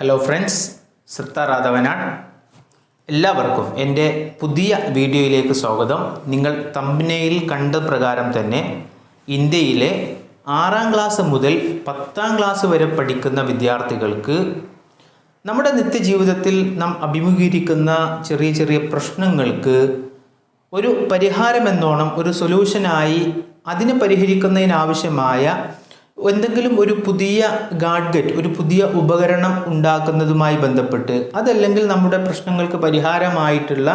Hello friends, സൃത്ത രാധവനാണ്. എല്ലാവർക്കും എൻ്റെ പുതിയ വീഡിയോയിലേക്ക് സ്വാഗതം. നിങ്ങൾ തംബ്നെയിൽ കണ്ട പ്രകാരം തന്നെ ഇന്ത്യയിലെ 6ാം ക്ലാസ് മുതൽ 10ാം ക്ലാസ് വരെ പഠിക്കുന്ന വിദ്യാർത്ഥികൾക്ക് നമ്മുടെ നിത്യജീവിതത്തിൽ നാം അഭിമുഖീകരിക്കുന്ന ചെറിയ ചെറിയ പ്രശ്നങ്ങൾക്ക് ഒരു പരിഹാരമെന്നോണം, ഒരു സൊല്യൂഷനായി അതിനെ പരിഹരിക്കുന്നതിനാവശ്യമായ എന്തെങ്കിലും ഒരു പുതിയ ഗാഡ്ജറ്റ്, ഒരു പുതിയ ഉപകരണം ഉണ്ടാക്കുന്നതുമായി ബന്ധപ്പെട്ട്, അതല്ലെങ്കിൽ നമ്മുടെ പ്രശ്നങ്ങൾക്ക് പരിഹാരമായിട്ടുള്ള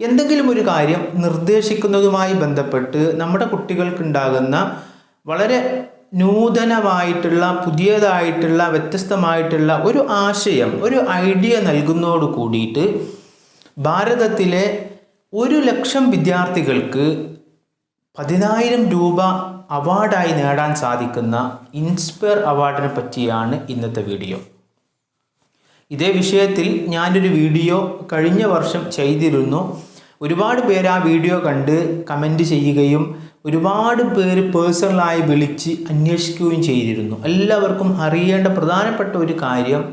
എന്തെങ്കിലും ഒരു കാര്യം നിർദ്ദേശിക്കുന്നതുമായി ബന്ധപ്പെട്ട് നമ്മുടെ കുട്ടികൾക്കുണ്ടാകുന്ന വളരെ നൂതനമായിട്ടുള്ള, പുതിയതായിട്ടുള്ള, വ്യത്യസ്തമായിട്ടുള്ള ഒരു ആശയം, ഒരു ഐഡിയ നൽകുന്നതോട് കൂടിയിട്ട് ഭാരതത്തിലെ 1,00,000 വിദ്യാർത്ഥികൾക്ക് 10,000 രൂപ അവാർഡായി നേടാൻ സാധിക്കുന്ന ഇൻസ്പയർ അവാർഡിനെ പറ്റിയാണ് ഇന്നത്തെ വീഡിയോ. ഇതേ വിഷയത്തിൽ ഞാനൊരു വീഡിയോ കഴിഞ്ഞ വർഷം ചെയ്തിരുന്നു. ഒരുപാട് പേര് ആ വീഡിയോ കണ്ട് കമൻറ്റ് ചെയ്യുകയും ഒരുപാട് പേര് പേഴ്സണലായി വിളിച്ച് അന്വേഷിക്കുകയും ചെയ്തിരുന്നു. എല്ലാവർക്കും അറിയേണ്ട പ്രധാനപ്പെട്ട ഒരു കാര്യം,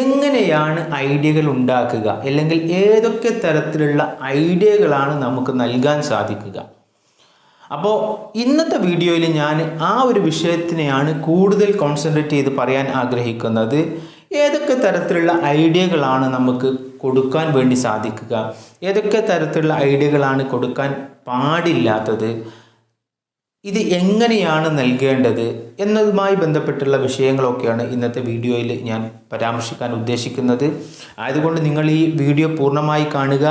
എങ്ങനെയാണ് ഐഡിയകൾ ഉണ്ടാക്കുക, അല്ലെങ്കിൽ ഏതൊക്കെ തരത്തിലുള്ള ഐഡിയകളാണ് നമുക്ക് നൽകാൻ സാധിക്കുക. അപ്പോൾ ഇന്നത്തെ വീഡിയോയിൽ ഞാൻ ആ ഒരു വിഷയത്തിനെയാണ് കൂടുതൽ കോൺസെൻട്രേറ്റ് ചെയ്ത് പറയാൻ ആഗ്രഹിക്കുന്നത്. ഏതൊക്കെ തരത്തിലുള്ള ഐഡിയകളാണ് നമുക്ക് കൊടുക്കാൻ വേണ്ടി സാധിക്കുക, ഏതൊക്കെ തരത്തിലുള്ള ഐഡിയകളാണ് കൊടുക്കാൻ പാടില്ലാത്തത്, ഇത് എങ്ങനെയാണ് നൽകേണ്ടത് എന്നതുമായി ബന്ധപ്പെട്ടുള്ള വിഷയങ്ങളൊക്കെയാണ് ഇന്നത്തെ വീഡിയോയിൽ ഞാൻ പരാമർശിക്കാൻ ഉദ്ദേശിക്കുന്നത്. അതുകൊണ്ട് നിങ്ങൾ ഈ വീഡിയോ പൂർണ്ണമായി കാണുക.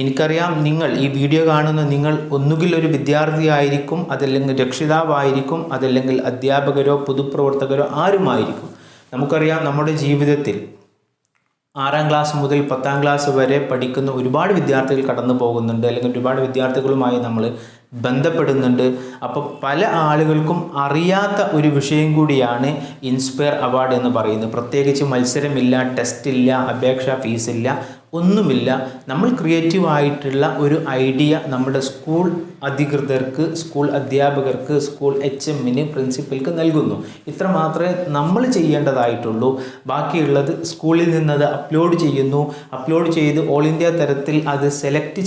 എനിക്കറിയാം, നിങ്ങൾ ഈ വീഡിയോ കാണുന്ന നിങ്ങൾ ഒന്നുകിൽ ഒരു വിദ്യാർത്ഥിയായിരിക്കും, അതല്ലെങ്കിൽ രക്ഷിതാവായിരിക്കും, അതല്ലെങ്കിൽ അധ്യാപകരോ പൊതുപ്രവർത്തകരോ ആരുമായിരിക്കും. നമുക്കറിയാം, നമ്മുടെ ജീവിതത്തിൽ 6ാം ക്ലാസ് മുതൽ 10ാം ക്ലാസ് വരെ പഠിക്കുന്ന ഒരുപാട് വിദ്യാർത്ഥികൾ കടന്നു പോകുന്നുണ്ട്, അല്ലെങ്കിൽ ഒരുപാട് വിദ്യാർത്ഥികളുമായി നമ്മൾ ബന്ധപ്പെടുന്നുണ്ട്. അപ്പോൾ പല ആളുകൾക്കും അറിയാത്ത ഒരു വിഷയം കൂടിയാണ് ഇൻസ്പയർ അവാർഡ് എന്ന് പറയുന്നത്. പ്രത്യേകിച്ച് മത്സരമില്ല, ടെസ്റ്റില്ല, അപേക്ഷാ ഫീസില്ല, ഒന്നുമില്ല. നമ്മൾ ക്രിയേറ്റീവായിട്ടുള്ള ഒരു ഐഡിയ നമ്മുടെ സ്കൂൾ അധികൃതർക്ക്, സ്കൂൾ അധ്യാപകർക്ക്, സ്കൂൾ HMന്, പ്രിൻസിപ്പൽക്ക് നൽകുന്നു. ഇത്ര മാത്രമേ നമ്മൾ ചെയ്യേണ്ടതായിട്ടുള്ളൂ. ബാക്കിയുള്ളത് സ്കൂളിൽ നിന്നത് അപ്ലോഡ് ചെയ്യുന്നു. അപ്ലോഡ് ചെയ്ത് ഓൾ ഇന്ത്യ തലത്തിൽ അത് സെലക്ട്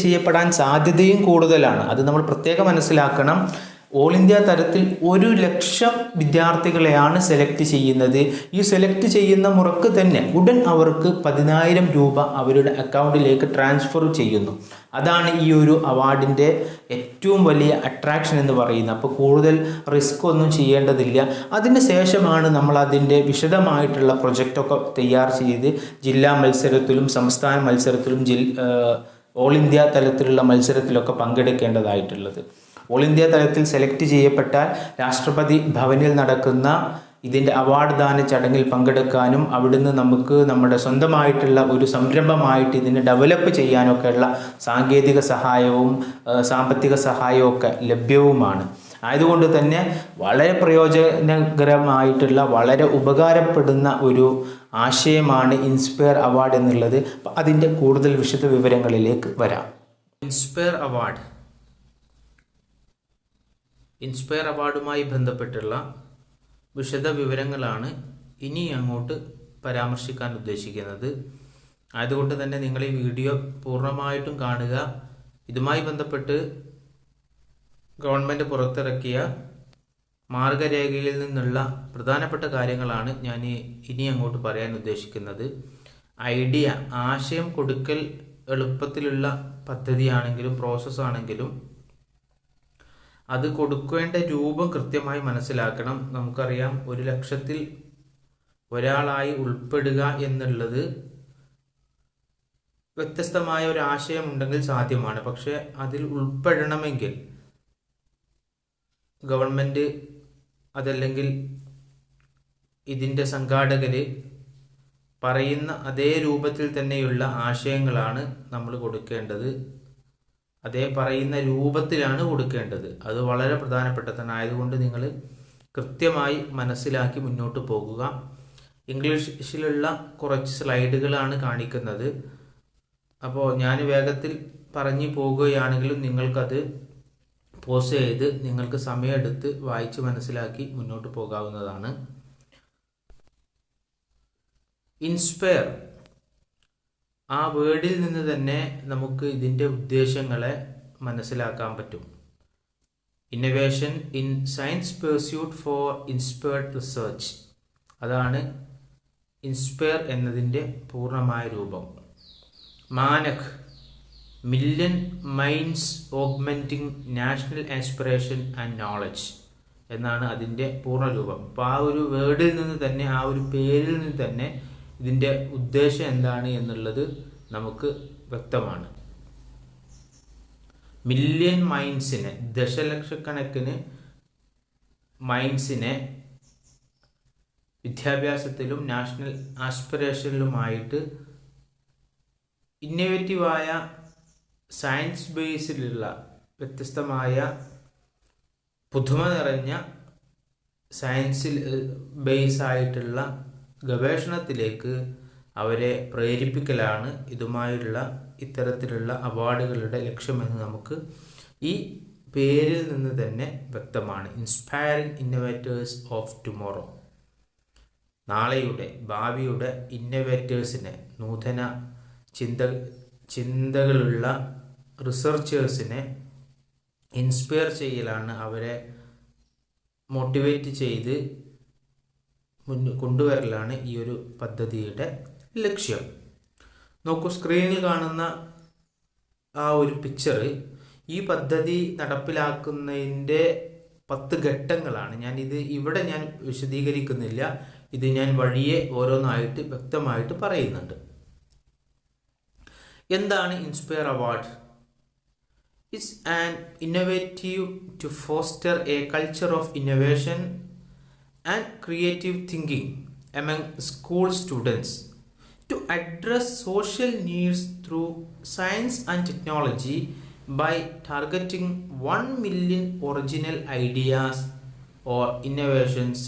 ചെയ്യപ്പെടാൻ സാധ്യതയും കൂടുതലാണ്. അത് നമ്മൾ പ്രത്യേകം മനസ്സിലാക്കണം. ഓൾ ഇന്ത്യ തലത്തിൽ 1,00,000 വിദ്യാർത്ഥികളെയാണ് സെലക്ട് ചെയ്യുന്നത്. ഈ സെലക്ട് ചെയ്യുന്ന മുറക്ക് തന്നെ ഉടൻ അവർക്ക് 10,000 രൂപ അവരുടെ അക്കൗണ്ടിലേക്ക് ട്രാൻസ്ഫർ ചെയ്യുന്നു. അതാണ് ഈ ഒരു അവാർഡിൻ്റെ ഏറ്റവും വലിയ അട്രാക്ഷൻ എന്ന് പറയുന്നത്. അപ്പോൾ കൂടുതൽ റിസ്ക് ഒന്നും ചെയ്യേണ്ടതില്ല. അതിന് ശേഷമാണ് നമ്മൾ അതിൻ്റെ വിശദമായിട്ടുള്ള പ്രൊജക്റ്റൊക്കെ തയ്യാർ ചെയ്ത് ജില്ലാ മത്സരത്തിലും സംസ്ഥാന മത്സരത്തിലും ഓൾ ഇന്ത്യ തലത്തിലുള്ള മത്സരത്തിലൊക്കെ പങ്കെടുക്കേണ്ടതായിട്ടുള്ളത്. ഓൾ ഇന്ത്യ തലത്തിൽ സെലക്ട് ചെയ്യപ്പെട്ടാൽ രാഷ്ട്രപതി ഭവനിൽ നടക്കുന്ന ഇതിൻ്റെ അവാർഡ് ദാന ചടങ്ങിൽ പങ്കെടുക്കാനും അവിടുന്ന് നമുക്ക് നമ്മുടെ സ്വന്തമായിട്ടുള്ള ഒരു സംരംഭമായിട്ട് ഇതിനെ ഡെവലപ്പ് ചെയ്യാനൊക്കെയുള്ള സാങ്കേതിക സഹായവും സാമ്പത്തിക സഹായവും ഒക്കെ ലഭ്യവുമാണ്. ആയതുകൊണ്ട് തന്നെ വളരെ പ്രയോജനകരമായിട്ടുള്ള, വളരെ ഉപകാരപ്പെടുന്ന ഒരു ആശയമാണ് ഇൻസ്പയർ അവാർഡ് എന്നുള്ളത്. അപ്പം അതിൻ്റെ കൂടുതൽ വിശദ വിവരങ്ങളിലേക്ക് വരാം. ഇൻസ്പയർ അവാർഡുമായി ബന്ധപ്പെട്ടുള്ള വിശദ വിവരങ്ങളാണ് ഇനി അങ്ങോട്ട് പരാമർശിക്കാൻ ഉദ്ദേശിക്കുന്നത്. ആയതുകൊണ്ട് തന്നെ നിങ്ങൾ ഈ വീഡിയോ പൂർണ്ണമായിട്ടും കാണുക. ഇതുമായി ബന്ധപ്പെട്ട് ഗവൺമെൻറ് പുറത്തിറക്കിയ മാർഗരേഖയിൽ നിന്നുള്ള പ്രധാനപ്പെട്ട കാര്യങ്ങളാണ് ഞാൻ ഇനി അങ്ങോട്ട് പറയാൻ ഉദ്ദേശിക്കുന്നത്. ഐഡിയ, ആശയം കൊടുക്കൽ എളുപ്പത്തിലുള്ള പദ്ധതിയാണെങ്കിലും പ്രോസസ്സാണെങ്കിലും അത് കൊടുക്കേണ്ട രൂപം കൃത്യമായി മനസ്സിലാക്കണം. നമുക്കറിയാം, 1,00,000-ൽ ഒരാളായി ഉൾപ്പെടുക എന്നുള്ളത് വ്യത്യസ്തമായ ഒരു ആശയം ഉണ്ടെങ്കിൽ സാധ്യമാണ്. പക്ഷേ അതിൽ ഉൾപ്പെടണമെങ്കിൽ ഗവൺമെൻറ്, അതല്ലെങ്കിൽ ഇതിൻ്റെ സംഘാടകർ പറയുന്ന അതേ രൂപത്തിൽ തന്നെയുള്ള ആശയങ്ങളാണ് നമ്മൾ കൊടുക്കേണ്ടത്. അതേ പറയുന്ന രൂപത്തിലാണ് കൊടുക്കേണ്ടത്. അത് വളരെ പ്രധാനപ്പെട്ടതാണ്. ആയതുകൊണ്ട് നിങ്ങൾ കൃത്യമായി മനസ്സിലാക്കി മുന്നോട്ട് പോകുക. ഇംഗ്ലീഷിലുള്ള കുറച്ച് സ്ലൈഡുകളാണ് കാണിക്കുന്നത്. അപ്പോൾ ഞാൻ വേഗത്തിൽ പറഞ്ഞു പോകുകയാണെങ്കിലും നിങ്ങൾക്കത് പോസ് ചെയ്ത് നിങ്ങൾക്ക് സമയമെടുത്ത് വായിച്ച് മനസ്സിലാക്കി മുന്നോട്ട് പോകാവുന്നതാണ്. ഇൻസ്പയർ, ആ വേർഡിൽ നിന്ന് തന്നെ നമുക്ക് ഇതിൻ്റെ ഉദ്ദേശങ്ങളെ മനസ്സിലാക്കാൻ പറ്റും. Innovation in science pursuit for inspired research, അതാണ് ഇൻസ്പയർ എന്നതിൻ്റെ പൂർണ്ണമായ രൂപം. Manak, million minds augmenting national aspiration and knowledge എന്നാണ് അതിൻ്റെ പൂർണ്ണരൂപം. അപ്പോൾ ആ ഒരു വേർഡിൽ നിന്ന് തന്നെ, ആ ഒരു പേരിൽ നിന്ന് തന്നെ ഇതിൻ്റെ ഉദ്ദേശം എന്താണ് എന്നുള്ളത് നമുക്ക് വ്യക്തമാണ്. മില്യൺ മൈൻഡ്സിനെ, ദശലക്ഷക്കണക്കിന് മൈൻഡ്സിനെ വിദ്യാഭ്യാസത്തിലും നാഷണൽ ആസ്പിറേഷനിലുമായിട്ട് ഇന്നോവേറ്റീവായ സയൻസ് ബേസിലുള്ള വ്യത്യസ്തമായ പുതുമ നിറഞ്ഞ സയൻസിൽ ബേസായിട്ടുള്ള ഗവേഷണത്തിലേക്ക് അവരെ പ്രേരിപ്പിക്കലാണ് ഇതുമായുള്ള ഇത്തരത്തിലുള്ള അവാർഡുകളുടെ ലക്ഷ്യമെന്ന് നമുക്ക് ഈ പേരിൽ നിന്ന് തന്നെ വ്യക്തമാണ്. ഇൻസ്പയറിംഗ് ഇന്നോവേറ്റേഴ്സ് ഓഫ് ടുമോറോ, നാളെയുടെ ഭാവിയുടെ ഇന്നോവേറ്റേഴ്സിനെ, നൂതന ചിന്തകളുള്ള റിസർച്ചേഴ്സിനെ ഇൻസ്പയർ ചെയ്യലാണ്, അവരെ മോട്ടിവേറ്റ് ചെയ്ത് കൊണ്ടുവരലാണ് ഈ ഒരു പദ്ധതിയുടെ ലക്ഷ്യം. നോക്കൂ, സ്ക്രീനിൽ കാണുന്ന ആ ഒരു പിക്ചർ ഈ പദ്ധതി നടപ്പിലാക്കുന്നതിൻ്റെ 10 ഘട്ടങ്ങളാണ്. ഇവിടെ ഞാൻ വിശദീകരിക്കുന്നില്ല, ഇത് ഞാൻ വഴിയെ ഓരോന്നായിട്ട് വ്യക്തമായിട്ട് പറയുന്നുണ്ട്. എന്താണ് inspire award? It's an innovative to foster a culture of innovation and creative thinking among school students to address social needs through science and technology by targeting 1 million original ideas or innovations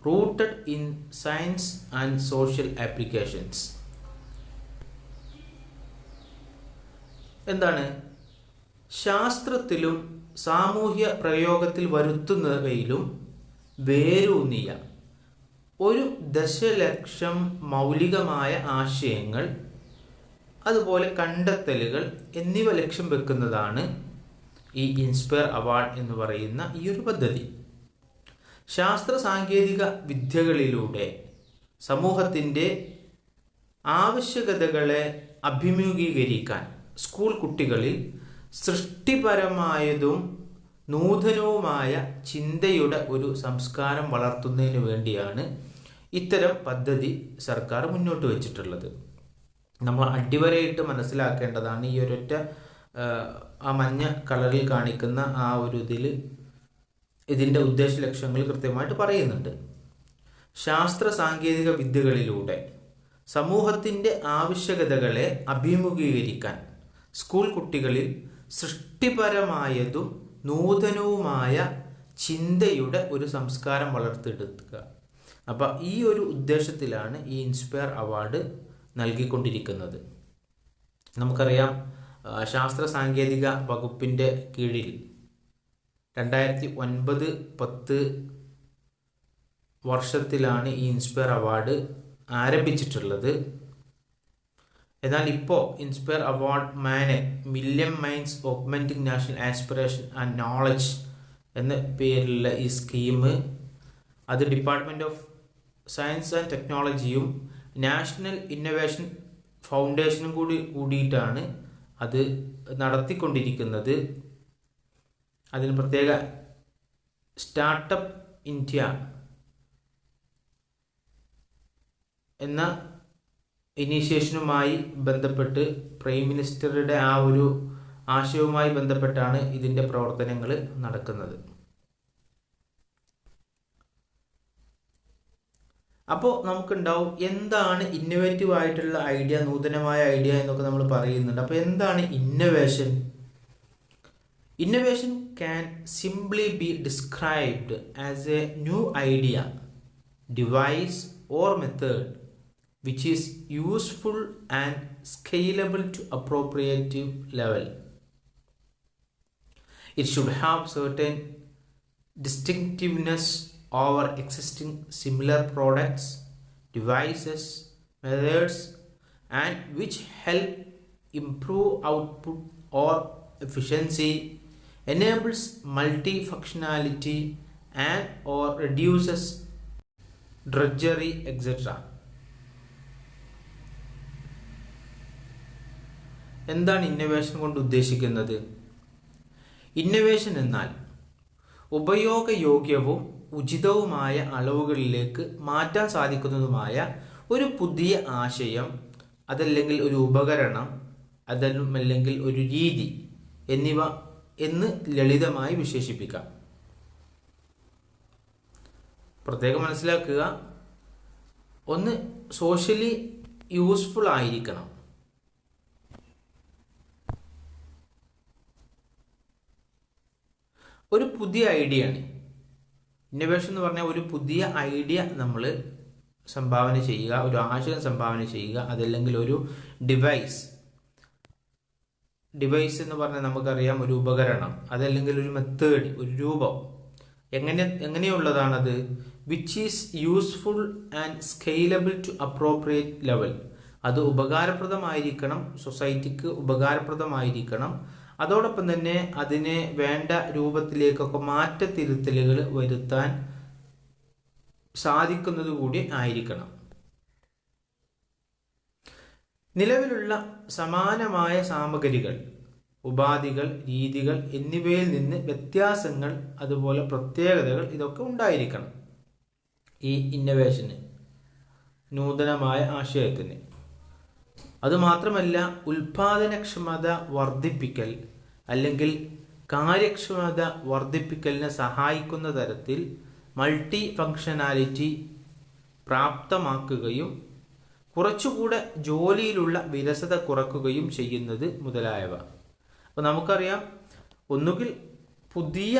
rooted in science and social applications. എന്താണ്? ശാസ്ത്രത്തിലും സാമൂഹ്യ പ്രയോഗത്തിൽ വരുത്തുന്നവയിലും വേരൂന്നിയ 1,00,000 മൗലികമായ ആശയങ്ങൾ, അതുപോലെ കണ്ടെത്തലുകൾ എന്നിവ ലക്ഷ്യം വെക്കുന്നതാണ് ഈ ഇൻസ്പയർ അവാർഡ് എന്ന് പറയുന്ന ഈ ഒരു പദ്ധതി. ശാസ്ത്ര സാങ്കേതിക വിദ്യകളിലൂടെ സമൂഹത്തിൻ്റെ ആവശ്യകതകളെ അഭിമുഖീകരിക്കാൻ സ്കൂൾ കുട്ടികളിൽ സൃഷ്ടിപരമായതും നൂതനവുമായ ചിന്തയുടെ ഒരു സംസ്കാരം വളർത്തുന്നതിന് വേണ്ടിയാണ് ഇത്തരം പദ്ധതി സർക്കാർ മുന്നോട്ട് വച്ചിട്ടുള്ളത്. നമ്മൾ അടിവരയിട്ട് മനസ്സിലാക്കേണ്ടതാണ്, ഈ ഒരൊറ്റ ആ മഞ്ഞ കളറിൽ കാണിക്കുന്ന ആ ഒരു ഇതിൻ്റെ ഉദ്ദേശ ലക്ഷ്യങ്ങൾ കൃത്യമായിട്ട് പറയുന്നുണ്ട്. ശാസ്ത്ര സാങ്കേതിക വിദ്യകളിലൂടെ സമൂഹത്തിൻ്റെ ആവശ്യകതകളെ അഭിമുഖീകരിക്കാൻ സ്കൂൾ കുട്ടികളിൽ സൃഷ്ടിപരമായതും നൂതനവുമായ ചിന്തയുടെ ഒരു സംസ്കാരം വളർത്തിയെടുക്കുക. അപ്പോൾ ഈ ഒരു ഉദ്ദേശത്തിലാണ് ഈ ഇൻസ്പയർ അവാർഡ് നൽകിക്കൊണ്ടിരിക്കുന്നത്. നമുക്കറിയാം, ശാസ്ത്ര സാങ്കേതിക വകുപ്പിൻ്റെ കീഴിൽ 2009-10 വർഷത്തിലാണ് ഈ ഇൻസ്പയർ അവാർഡ് ആരംഭിച്ചിട്ടുള്ളത്. എന്നാൽ ഇപ്പോൾ INSPIRE award million minds augmenting national aspiration and knowledge എന്ന പേരിലുള്ള ഈ സ്കീം അത് ഡിപ്പാർട്ട്മെൻറ്റ് ഓഫ് സയൻസ് ആൻഡ് ടെക്നോളജിയും നാഷണൽ ഇന്നൊവേഷൻ ഫൗണ്ടേഷനും കൂടിയിട്ടാണ് അത് നടത്തിക്കൊണ്ടിരിക്കുന്നത്. അതിന് പ്രത്യേക സ്റ്റാർട്ടപ്പ് ഇന്ത്യ എന്ന ഇനീഷ്യേഷനുമായി ബന്ധപ്പെട്ട് പ്രൈം മിനിസ്റ്ററുടെ ആ ഒരു ആശയവുമായി ബന്ധപ്പെട്ടാണ് ഇതിൻ്റെ പ്രവർത്തനങ്ങൾ നടക്കുന്നത്. അപ്പോൾ നമുക്കുണ്ടാവും, എന്താണ് ഇന്നോവേറ്റീവ് ആയിട്ടുള്ള ഐഡിയ, നൂതനമായ ഐഡിയ എന്നൊക്കെ നമ്മൾ പറയുന്നുണ്ട്. അപ്പോൾ എന്താണ് innovation? Innovation can simply B described as A new idea, device or method which is useful and scalable to appropriate level. It should have certain distinctiveness over existing similar products, devices, methods and which help improve output or efficiency, enables multifunctionality and or reduces drudgery, etc. എന്താണ് innovation കൊണ്ട് ഉദ്ദേശിക്കുന്നത്? Innovation എന്നാൽ ഉപയോഗയോഗ്യവും ഉചിതവുമായ അളവുകളിലേക്ക് മാറ്റാൻ സാധിക്കുന്നതുമായ ഒരു പുതിയ ആശയം, അതല്ലെങ്കിൽ ഒരു ഉപകരണം, അതല്ലെങ്കിൽ ഒരു രീതി എന്നിവ എന്ന് ലളിതമായി വിശേഷിപ്പിക്കാം. പ്രത്യേകം മനസ്സിലാക്കുക, ഒന്ന് സോഷ്യലി യൂസ്ഫുൾ ആയിരിക്കണം. ഒരു പുതിയ ഐഡിയ ആണ് ഇന്നൊവേഷൻ എന്ന് പറഞ്ഞാൽ. ഒരു പുതിയ ഐഡിയ നമ്മൾ സംഭാവന ചെയ്യുക, ഒരു ആശയം സംഭാവന ചെയ്യുക, അതല്ലെങ്കിൽ ഒരു ഡിവൈസ് എന്ന് പറഞ്ഞാൽ നമുക്കറിയാം ഒരു ഉപകരണം, അതല്ലെങ്കിൽ ഒരു മെത്തേഡ്, ഒരു രൂപം. എങ്ങനെയുള്ളതാണത്? Which is useful and scalable to appropriate level. അത് ഉപകാരപ്രദമായിരിക്കണം, സൊസൈറ്റിക്ക് ഉപകാരപ്രദമായിരിക്കണം. അതോടൊപ്പം തന്നെ അതിനെ വേണ്ട രൂപത്തിലേക്കൊക്കെ മാറ്റത്തിരുത്തലുകൾ വരുത്താൻ സാധിക്കുന്നത് കൂടി ആയിരിക്കണം. നിലവിലുള്ള സമാനമായ സാമഗ്രികൾ, ഉപാധികൾ, രീതികൾ എന്നിവയിൽ നിന്ന് വ്യത്യാസങ്ങൾ, അതുപോലെ പ്രത്യേകതകൾ ഇതൊക്കെ ഉണ്ടായിരിക്കണം ഈ ഇന്നൊവേഷന്, നൂതനമായ ആശയത്തിന്. അതുമാത്രമല്ല, ഉൽപാദനക്ഷമത വർദ്ധിപ്പിക്കൽ അല്ലെങ്കിൽ കാര്യക്ഷമത വർദ്ധിപ്പിക്കലിനെ സഹായിക്കുന്ന തരത്തിൽ മൾട്ടി ഫങ്ഷനാലിറ്റി പ്രാപ്തമാക്കുകയും കുറച്ചുകൂടെ ജോലിയിലുള്ള വിരസത കുറക്കുകയും ചെയ്യുന്നത് മുതലായവ. അപ്പോൾ നമുക്കറിയാം, ഒന്നുകിൽ പുതിയ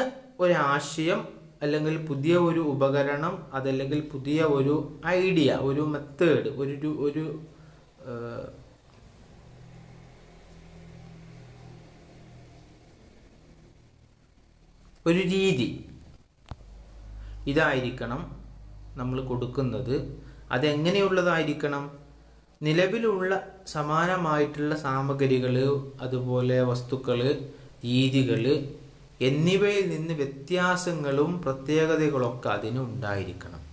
ഒരാശയം, അല്ലെങ്കിൽ പുതിയ ഒരു ഉപകരണം, അതല്ലെങ്കിൽ പുതിയ ഒരു ഐഡിയ, ഒരു മെത്തേഡ്, ഒരു രീതി, ഇതായിരിക്കണം നമ്മൾ കൊടുക്കുന്നത്. അതെങ്ങനെയുള്ളതായിരിക്കണം? നിലവിലുള്ള സമാനമായിട്ടുള്ള സാമഗ്രികൾ, അതുപോലെ വസ്തുക്കൾ, രീതികൾ എന്നിവയിൽ നിന്ന് വ്യത്യാസങ്ങളും പ്രത്യേകതകളൊക്കെ അതിന് ഉണ്ടായിരിക്കണം.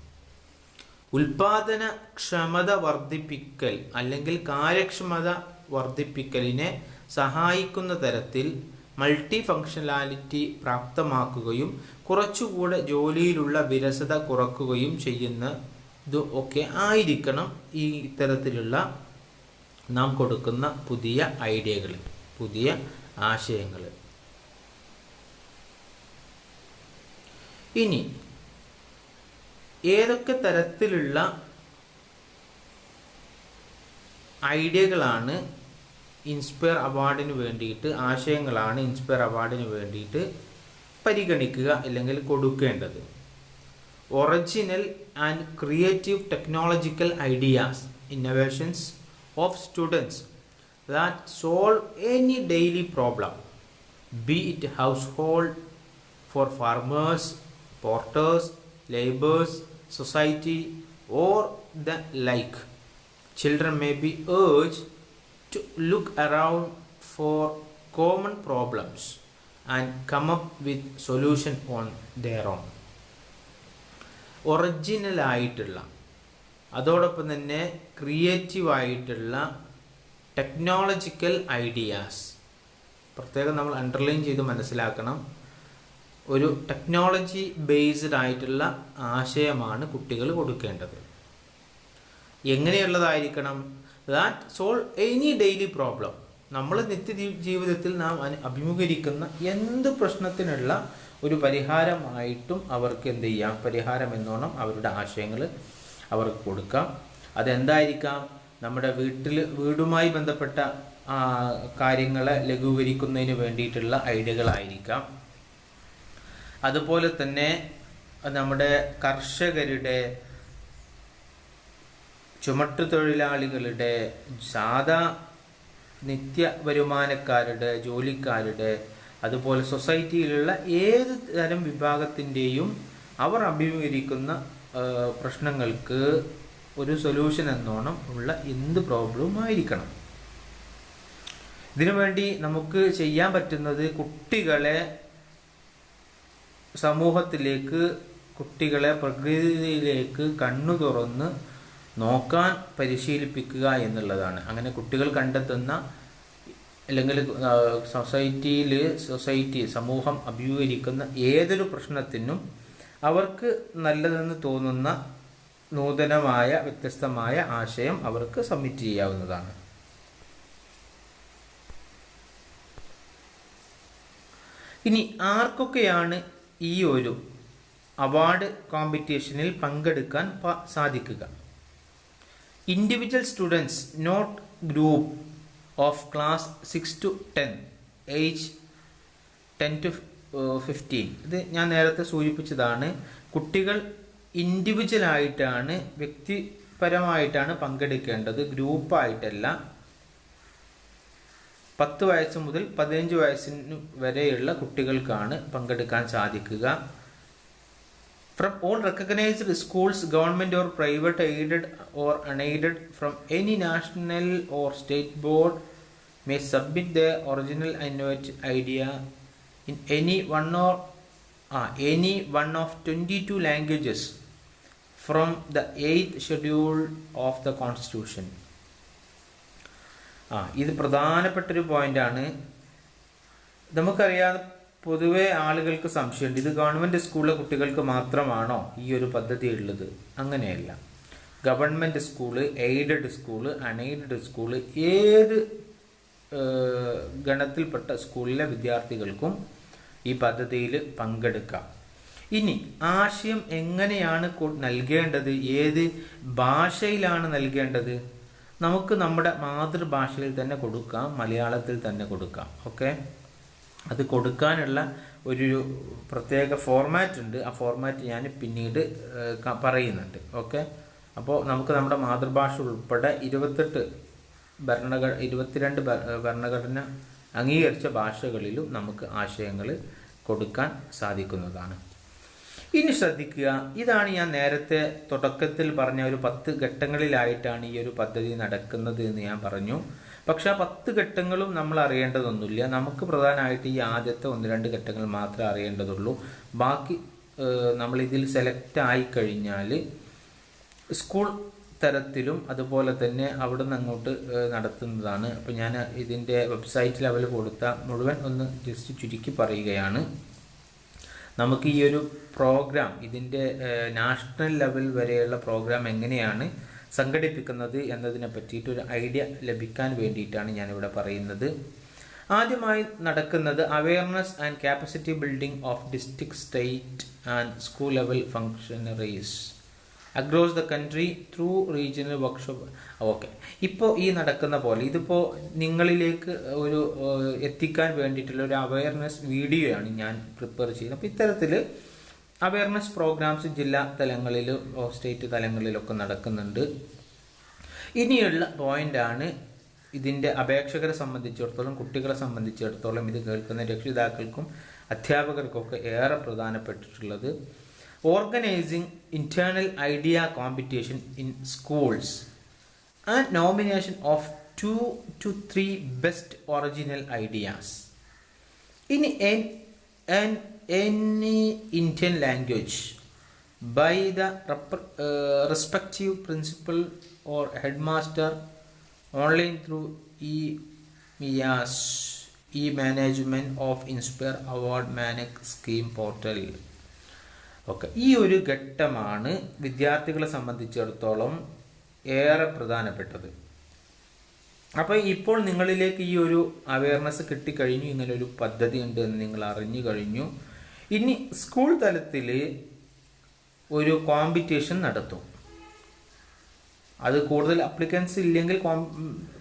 ഉൽപാദനക്ഷമത വർദ്ധിപ്പിക്കൽ അല്ലെങ്കിൽ കാര്യക്ഷമത വർദ്ധിപ്പിക്കലിനെ സഹായിക്കുന്ന തരത്തിൽ മൾട്ടി ഫങ്ഷനാലിറ്റി പ്രാപ്തമാക്കുകയും കുറച്ചുകൂടെ ജോലിയിലുള്ള വിരസത കുറക്കുകയും ചെയ്യുന്നത് ഒക്കെ ആയിരിക്കണം ഈ ഇത്തരത്തിലുള്ള നാം കൊടുക്കുന്ന പുതിയ ഐഡിയകൾ, പുതിയ ആശയങ്ങൾ. ഇനി ഏതൊക്കെ തരത്തിലുള്ള ഐഡിയകളാണ് ഇൻസ്പയർ അവാർഡിന് വേണ്ടിയിട്ട്, ആശയങ്ങളാണ് ഇൻസ്പയർ അവാർഡിന് വേണ്ടിയിട്ട് പരിഗണിക്കുക അല്ലെങ്കിൽ കൊടുക്കേണ്ടത്? Original and creative technological ideas, innovations of students that solve any daily problem, be it household, for farmers, porters, laborers, society or the like. Children may be urged to look around for common problems and come up with solution on their own. Original ആയിട്ടുള്ള, അതോടൊപ്പം തന്നെ creative ആയിട്ടുള്ള technological ideas, പ്രത്യേകം നമ്മൾ underline ചെയ്ത് മനസ്സിലാക്കണം. ഒരു technology based ആയിട്ടുള്ള ആശയമാണ് കുട്ടികൾ കൊടുക്കേണ്ടത്. എങ്ങനെയുള്ളതായിരിക്കണം? That solve any daily problem. നമ്മൾ നിത്യജീവിതത്തിൽ നാം അഭിമുഖീകരിക്കുന്ന എന്ത് പ്രശ്നത്തിനുള്ള ഒരു പരിഹാരമായിട്ടും അവർക്ക് എന്ത് ചെയ്യാം? പരിഹാരം എന്നോണം അവരുടെ ആശയങ്ങൾ അവർക്ക് കൊടുക്കാം. അതെന്തായിരിക്കാം? നമ്മുടെ വീടുമായി ബന്ധപ്പെട്ട കാര്യങ്ങളെ ലഘൂകരിക്കുന്നതിന് വേണ്ടിയിട്ടുള്ള ഐഡിയകളായിരിക്കാം. അതുപോലെ തന്നെ നമ്മുടെ കർഷകരുടെ, ചുമട്ടുതൊഴിലാളികളുടെ, സാധാ നിത്യ വരുമാനക്കാരുടെ, ജോലിക്കാരുടെ, അതുപോലെ സൊസൈറ്റിയിലുള്ള ഏത് തരം വിഭാഗത്തിൻ്റെയും അവർ അഭിമുഖീകരിക്കുന്ന പ്രശ്നങ്ങൾക്ക് ഒരു സൊല്യൂഷൻ എന്നോണം ഉള്ള എന്ത് പ്രോബ്ലവും ആയിരിക്കണം. ഇതിനുവേണ്ടി നമുക്ക് ചെയ്യാൻ പറ്റുന്നത് കുട്ടികളെ സമൂഹത്തിലേക്ക്, കുട്ടികളെ പ്രകൃതിയിലേക്ക് കണ്ണു തുറന്ന് നോക്കാൻ പരിശീലിപ്പിക്കുക എന്നുള്ളതാണ്. അങ്ങനെ കുട്ടികൾ കണ്ടെത്തുന്ന അല്ലെങ്കിൽ സമൂഹം അഭിമുഖീകരിക്കുന്ന ഏതൊരു പ്രശ്നത്തിനും അവർക്ക് നല്ലതെന്ന് തോന്നുന്ന നൂതനമായ വ്യത്യസ്തമായ ആശയം അവർക്ക് സബ്മിറ്റ് ചെയ്യാവുന്നതാണ്. ഇനി ആർക്കൊക്കെയാണ് ഈ ഒരു അവാർഡ് കോമ്പറ്റീഷനിൽ പങ്കെടുക്കാൻ സാധിക്കുക? Individual students, not group of class 6 to 10, age 10 to 15. ഇത് ഞാൻ നേരത്തെ സൂചിപ്പിച്ചതാണ്. കുട്ടികൾ ഇൻഡിവിജ്വലായിട്ടാണ്, വ്യക്തിപരമായിട്ടാണ് പങ്കെടുക്കേണ്ടത്, ഗ്രൂപ്പായിട്ടല്ല. 10 വയസ്സ് മുതൽ 15 വയസ്സിന് വരെയുള്ള കുട്ടികൾക്കാണ് പങ്കെടുക്കാൻ സാധിക്കുക. From all recognized schools, government or private, aided or unaided, from any national or state board, may submit their original innovative idea in any one of 22 languages from the 8th schedule of the Constitution. ഇത് പ്രധാനപ്പെട്ടൊരു പോയിന്റാണ്. നമുക്കറിയാം, പൊതുവെ ആളുകൾക്ക് സംശയമുണ്ട്, ഇത് government സ്കൂളിലെ കുട്ടികൾക്ക് മാത്രമാണോ ഈ ഒരു പദ്ധതി ഉള്ളത്? അങ്ങനെയല്ല. Government school, aided school, unaided school, ഏത് ഗണത്തിൽപ്പെട്ട സ്കൂളിലെ വിദ്യാർത്ഥികൾക്കും ഈ പദ്ധതിയിൽ പങ്കെടുക്കാം. ഇനി ആശയം എങ്ങനെയാണ് നൽകേണ്ടത്, ഏത് ഭാഷയിലാണ് നൽകേണ്ടത്? നമുക്ക് നമ്മുടെ മാതൃഭാഷയിൽ തന്നെ കൊടുക്കാം, മലയാളത്തിൽ തന്നെ കൊടുക്കാം. ഓക്കെ, അത് കൊടുക്കാനുള്ള ഒരു പ്രത്യേക ഫോർമാറ്റ് ഉണ്ട്. ആ ഫോർമാറ്റ് ഞാൻ പിന്നീട് പറയുന്നുണ്ട്. ഓക്കെ, അപ്പോൾ നമുക്ക് നമ്മുടെ മാതൃഭാഷ ഉൾപ്പെടെ 22 ഭരണഘടന അംഗീകരിച്ച ഭാഷകളിലും നമുക്ക് ആശയങ്ങൾ കൊടുക്കാൻ സാധിക്കുന്നതാണ്. ഇനി ശ്രദ്ധിക്കുക, ഇതാണ് ഞാൻ നേരത്തെ തുടക്കത്തിൽ പറഞ്ഞ ഒരു 10 ഘട്ടങ്ങളിലായിട്ടാണ് ഈ ഒരു പദ്ധതി നടക്കുന്നത് എന്ന് ഞാൻ പറഞ്ഞു. പക്ഷെ ആ 10 ഘട്ടങ്ങളും നമ്മൾ അറിയേണ്ടതൊന്നുമില്ല. നമുക്ക് പ്രധാനമായിട്ട് ഈ ആദ്യത്തെ 1-2 ഘട്ടങ്ങൾ മാത്രമേ അറിയേണ്ടതുള്ളൂ. ബാക്കി നമ്മളിതിൽ സെലക്ട് ആയി കഴിഞ്ഞാൽ സ്കൂൾ തരത്തിലും അതുപോലെ തന്നെ അവിടെ നിന്ന് അങ്ങോട്ട് നടത്തുന്നതാണ്. അപ്പോൾ ഞാൻ ഇതിൻ്റെ വെബ്സൈറ്റിൽ അവർ കൊടുത്ത മുഴുവൻ ഒന്ന് ജസ്റ്റ് ചുരുക്കി പറയുകയാണ്. നമുക്ക് ഈ ഒരു പ്രോഗ്രാം, ഇതിൻ്റെ നാഷണൽ ലെവൽ വരെയുള്ള പ്രോഗ്രാം എങ്ങനെയാണ് സംഘടിപ്പിക്കുന്നത് എന്നതിനെ പറ്റിയിട്ട് ഒരു ഐഡിയ ലഭിക്കാൻ വേണ്ടിയിട്ടാണ് ഞാനിവിടെ പറയുന്നത്. ആദ്യമായി നടക്കുന്നത് awareness and capacity building of district, state and school level functionaries across the country through regional workshop. Okay, ഇപ്പോൾ ഈ നടക്കുന്ന പോലെ ഇതിപ്പോൾ നിങ്ങളിലേക്ക് ഒരു എത്തിക്കാൻ വേണ്ടിയിട്ടുള്ള ഒരു അവയർനെസ് വീഡിയോ ആണ് ഞാൻ പ്രിപ്പയർ ചെയ്യുന്നത്. അപ്പോൾ ഇത്തരത്തിൽ അവയർനെസ് പ്രോഗ്രാംസ് ജില്ലാ തലങ്ങളിലും സ്റ്റേറ്റ് തലങ്ങളിലൊക്കെ നടക്കുന്നുണ്ട്. ഇനിയുള്ള പോയിൻ്റാണ് ഇതിൻ്റെ അപേക്ഷകരെ സംബന്ധിച്ചിടത്തോളം, കുട്ടികളെ സംബന്ധിച്ചിടത്തോളം, ഇത് കേൾക്കുന്ന രക്ഷിതാക്കൾക്കും അധ്യാപകർക്കൊക്കെ ഏറെ പ്രധാനപ്പെട്ടിട്ടുള്ളത്. Organising internal idea competition in schools and nomination of 2 to 3 best original ideas in any Indian language by the respective principal or headmaster online through e-MIAS, e-management of Inspire Award Manic Scheme portal. Okay, ഈ ഒരു ഘട്ടമാണ് വിദ്യാർത്ഥികളെ സംബന്ധിച്ചിടത്തോളം ഏറെ പ്രധാനപ്പെട്ടത്. അപ്പോൾ ഇപ്പോൾ നിങ്ങളിലേക്ക് ഈ ഒരു അവയർനെസ് കിട്ടിക്കഴിഞ്ഞു, ഇങ്ങനൊരു പദ്ധതി ഉണ്ട് എന്ന് നിങ്ങൾ അറിഞ്ഞു കഴിഞ്ഞു. ഇനി സ്കൂൾ തലത്തിൽ ഒരു കോമ്പറ്റീഷൻ നടത്തും. അത് കൂടുതൽ അപ്ലിക്കൻസ് ഇല്ലെങ്കിൽ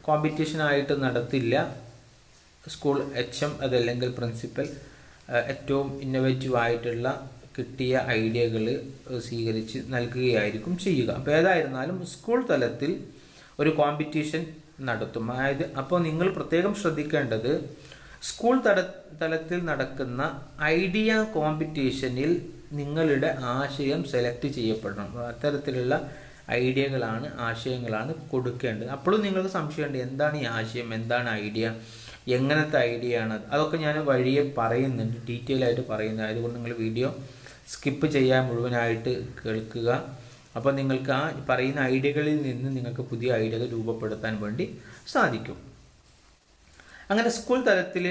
കോമ്പറ്റീഷനായിട്ട് നടത്തില്ല. സ്കൂൾ HM അതല്ലെങ്കിൽ പ്രിൻസിപ്പൽ ഏറ്റവും ഇന്നോവേറ്റീവ് ആയിട്ടുള്ള കിട്ടിയ ഐഡിയകൾ സ്വീകരിച്ച് നൽകുകയായിരിക്കും ചെയ്യുക. അപ്പോൾ ഏതായിരുന്നാലും സ്കൂൾ തലത്തിൽ ഒരു കോമ്പറ്റീഷൻ നടത്തും. അതായത് അപ്പോൾ നിങ്ങൾ പ്രത്യേകം ശ്രദ്ധിക്കേണ്ടത്, സ്കൂൾ തലത്തിൽ നടക്കുന്ന ഐഡിയ കോമ്പറ്റീഷനിൽ നിങ്ങളുടെ ആശയം സെലക്ട് ചെയ്യപ്പെടണം. അത്തരത്തിലുള്ള ഐഡിയകളാണ്, ആശയങ്ങളാണ് കൊടുക്കേണ്ടത്. അപ്പോഴും നിങ്ങൾക്ക് സംശയമുണ്ട്, എന്താണ് ഈ ആശയം, എന്താണ് ഐഡിയ, എങ്ങനത്തെ ഐഡിയ ആണ്, അതൊക്കെ ഞാൻ വഴിയെ പറയുന്നുണ്ട്, ഡീറ്റെയിൽ ആയിട്ട് പറയുന്നത്. അതുകൊണ്ട് നിങ്ങൾ വീഡിയോ സ്കിപ്പ് ചെയ്യാൻ മുഴുവനായിട്ട് കേൾക്കുക. അപ്പോൾ നിങ്ങൾക്ക് ആ പറയുന്ന ഐഡിയകളിൽ നിന്ന് നിങ്ങൾക്ക് പുതിയ ഐഡിയകൾ രൂപപ്പെടുത്താൻ വേണ്ടി സാധിക്കും. അങ്ങനെ സ്കൂൾ തലത്തിൽ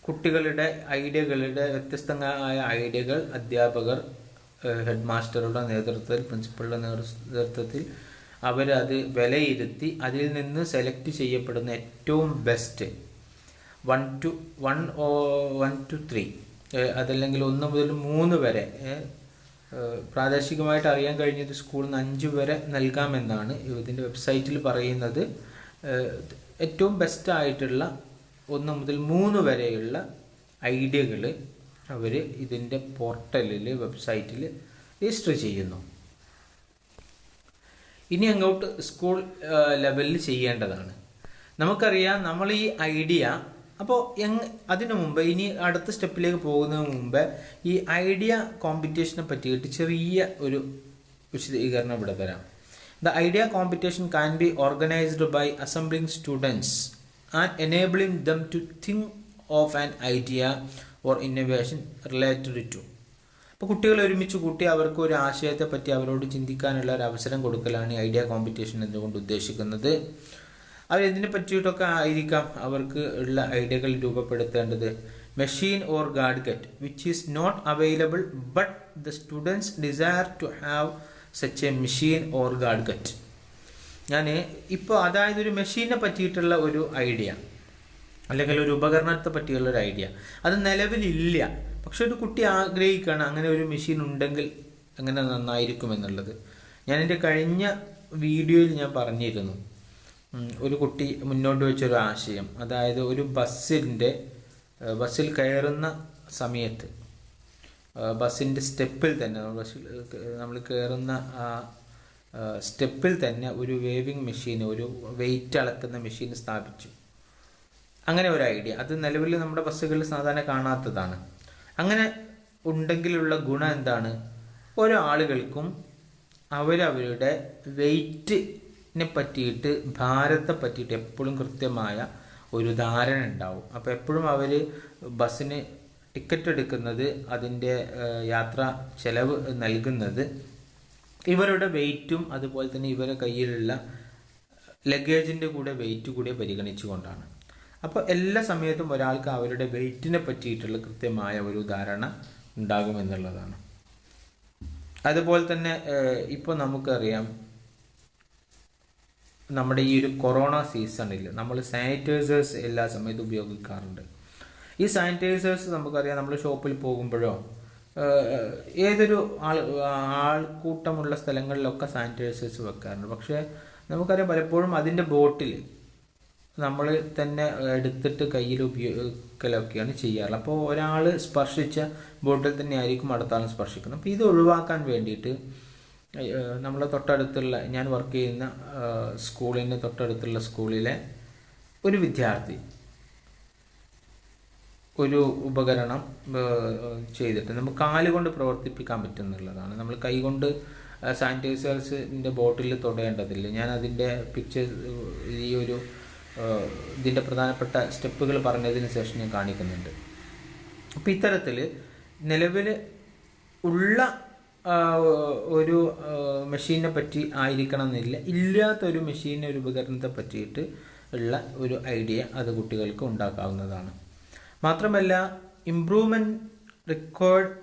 കുട്ടികളുടെ ഐഡിയകളുടെ വ്യത്യസ്തമായ ഐഡിയകൾ അധ്യാപകർ, ഹെഡ് മാസ്റ്ററുടെ നേതൃത്വത്തിൽ, പ്രിൻസിപ്പളുടെ നേതൃത്വത്തിൽ അവരത് വിലയിരുത്തി അതിൽ നിന്ന് സെലക്ട് ചെയ്യപ്പെടുന്ന ഏറ്റവും ബെസ്റ്റ് 1 to 3 അതല്ലെങ്കിൽ 1 മുതൽ 3 വരെ, പ്രാദേശികമായിട്ട് അറിയാൻ കഴിഞ്ഞത് സ്കൂളിൽ നിന്ന് 5 വരെ നൽകാമെന്നാണ് ഇതിൻ്റെ വെബ്സൈറ്റിൽ പറയുന്നത്. ഏറ്റവും ബെസ്റ്റായിട്ടുള്ള 1 മുതൽ 3 വരെയുള്ള ഐഡിയകൾ അവർ ഇതിൻ്റെ പോർട്ടലിൽ, വെബ്സൈറ്റിൽ രജിസ്റ്റർ ചെയ്യുന്നു. ഇനി അങ്ങോട്ട് സ്കൂൾ ലെവലിൽ ചെയ്യേണ്ടതാണ്. നമുക്കറിയാം, നമ്മൾ ഈ ഐഡിയ, അപ്പോൾ അതിനു മുമ്പ്, ഇനി അടുത്ത സ്റ്റെപ്പിലേക്ക് പോകുന്നതിന് മുമ്പ് ഈ ഐഡിയ കോമ്പറ്റീഷനെ പറ്റിയിട്ട് ചെറിയ ഒരു വിശദീകരണം ഇവിടെ തരാം. The idea competition can be organized by assembling students and enabling them to think of an idea or innovation related to. അപ്പോൾ കുട്ടികളെ ഒരുമിച്ച് കൂട്ടി അവർക്ക് ഒരു ആശയത്തെ പറ്റി അവരോട് ചിന്തിക്കാനുള്ള ഒരു അവസരം കൊടുക്കലാണ് ഐഡിയ കോമ്പറ്റീഷൻ എന്നുകൊണ്ട് ഉദ്ദേശിക്കുന്നത്. അവരെന്തിനെ പറ്റിയിട്ടൊക്കെ ആയിരിക്കാം അവർക്ക് ഉള്ള ഐഡിയകൾ രൂപപ്പെടുത്തേണ്ടത്. Machine or gadget which is not available but the students desire to have such a machine or gadget. ഞാൻ ഇപ്പോൾ, അതായത് ഒരു മെഷീനെ പറ്റിയിട്ടുള്ള ഒരു ഐഡിയ അല്ലെങ്കിൽ ഒരു ഉപകരണത്തെ പറ്റിയുള്ള ഒരു ഐഡിയ അത് നിലവിലില്ല, പക്ഷെ ഒരു കുട്ടി ആഗ്രഹിക്കുകയാണ് അങ്ങനെ ഒരു മെഷീൻ ഉണ്ടെങ്കിൽ എങ്ങനെ നന്നായിരിക്കും എന്നുള്ളത്. ഞാൻ എൻ്റെ കഴിഞ്ഞ വീഡിയോയിൽ ഞാൻ പറഞ്ഞിരുന്നു, ഒരു കുട്ടി മുന്നോട്ട് വെച്ചൊരു ആശയം, അതായത് ഒരു ബസ്സിൽ കയറുന്ന സമയത്ത് ബസ്സിൻ്റെ സ്റ്റെപ്പിൽ തന്നെ, നമ്മൾ കയറുന്ന ആ സ്റ്റെപ്പിൽ തന്നെ ഒരു വേവിങ് മെഷീൻ, ഒരു വെയിറ്റ് അളക്കുന്ന മെഷീൻ സ്ഥാപിച്ചു. അങ്ങനെ ഒരു ഐഡിയ, അത് നിലവിൽ നമ്മുടെ ബസ്സുകളിൽ സാധാരണ കാണാത്തതാണ്. അങ്ങനെ ഉണ്ടെങ്കിലുള്ള ഗുണം എന്താണ്? ഓരോ ആളുകൾക്കും അവരവരുടെ വെയിറ്റിനെ പറ്റിയിട്ട്, ഭാരത്തെ പറ്റിയിട്ട് എപ്പോഴും കൃത്യമായ ഒരു ധാരണ ഉണ്ടാവും. അപ്പോൾ എപ്പോഴും അവർ ബസ്സിന് ടിക്കറ്റ് എടുക്കുന്നത്, അതിൻ്റെ യാത്രാ ചെലവ് നൽകുന്നത് ഇവരുടെ വെയിറ്റും അതുപോലെ തന്നെ ഇവരുടെ കയ്യിലുള്ള ലഗേജിൻ്റെ കൂടെ വെയിറ്റ് കൂടെ പരിഗണിച്ചുകൊണ്ടാണ്. അപ്പോൾ എല്ലാ സമയത്തും ഒരാൾക്ക് അവരുടെ വെയിറ്റിനെ പറ്റിയിട്ടുള്ള കൃത്യമായ ഒരു ധാരണ ഉണ്ടാകുമെന്നുള്ളതാണ്. അതുപോലെ തന്നെ ഇപ്പോൾ നമുക്കറിയാം, നമ്മുടെ ഈ ഒരു കൊറോണ സീസണിൽ നമ്മൾ സാനിറ്റൈസേഴ്സ് എല്ലാ സമയത്തും ഉപയോഗിക്കാറുണ്ട്. ഈ സാനിറ്റൈസേഴ്സ് നമുക്കറിയാം, നമ്മൾ ഷോപ്പിൽ പോകുമ്പോഴോ ഏതൊരു ആൾക്കൂട്ടമുള്ള സ്ഥലങ്ങളിലൊക്കെ സാനിറ്റൈസേഴ്സ് വെക്കാറുണ്ട്. പക്ഷേ നമുക്കറിയാം, പലപ്പോഴും അതിൻ്റെ ബോട്ടിൽ നമ്മൾ തന്നെ എടുത്തിട്ട് കയ്യിൽ ഉപയോഗിക്കലൊക്കെയാണ് ചെയ്യാറുള്ളത്. അപ്പോൾ ഒരാൾ സ്പർശിച്ച ബോട്ടിൽ തന്നെ ആയിരിക്കും അടുത്ത ആൾ സ്പർശിക്കുന്നത്. അപ്പോൾ ഇത് ഒഴിവാക്കാൻ വേണ്ടിയിട്ട് നമ്മളെ തൊട്ടടുത്തുള്ള, ഞാൻ വർക്ക് ചെയ്യുന്ന സ്കൂളിന് തൊട്ടടുത്തുള്ള സ്കൂളിലെ ഒരു വിദ്യാർത്ഥി ഒരു ഉപകരണം ചെയ്തിട്ട് നമുക്ക് കാലുകൊണ്ട് പ്രവർത്തിപ്പിക്കാൻ പറ്റുന്നുള്ളതാണ്. നമ്മൾ കൈകൊണ്ട് സാനിറ്റൈസേഴ്സിൻ്റെ ബോട്ടിൽ തൊടേണ്ടതില്ല. ഞാൻ അതിൻ്റെ പിക്ചേഴ്സ്, ഈ ഒരു ഇതിൻ്റെ പ്രധാനപ്പെട്ട സ്റ്റെപ്പുകൾ പറഞ്ഞതിന് ശേഷം ഞാൻ കാണിക്കുന്നുണ്ട്. അപ്പോൾ ഇത്തരത്തിൽ നിലവിൽ ഉള്ള ഒരു മെഷീനെ പറ്റി ആയിരിക്കണം എന്നില്ല, ഇല്ലാത്തൊരു മെഷീനെ, ഒരു ഉപകരണത്തെ പറ്റിയിട്ട് ഉള്ള ഒരു ഐഡിയ അത് കുട്ടികൾക്ക് ഉണ്ടാക്കാവുന്നതാണ്. മാത്രമല്ല, improvement required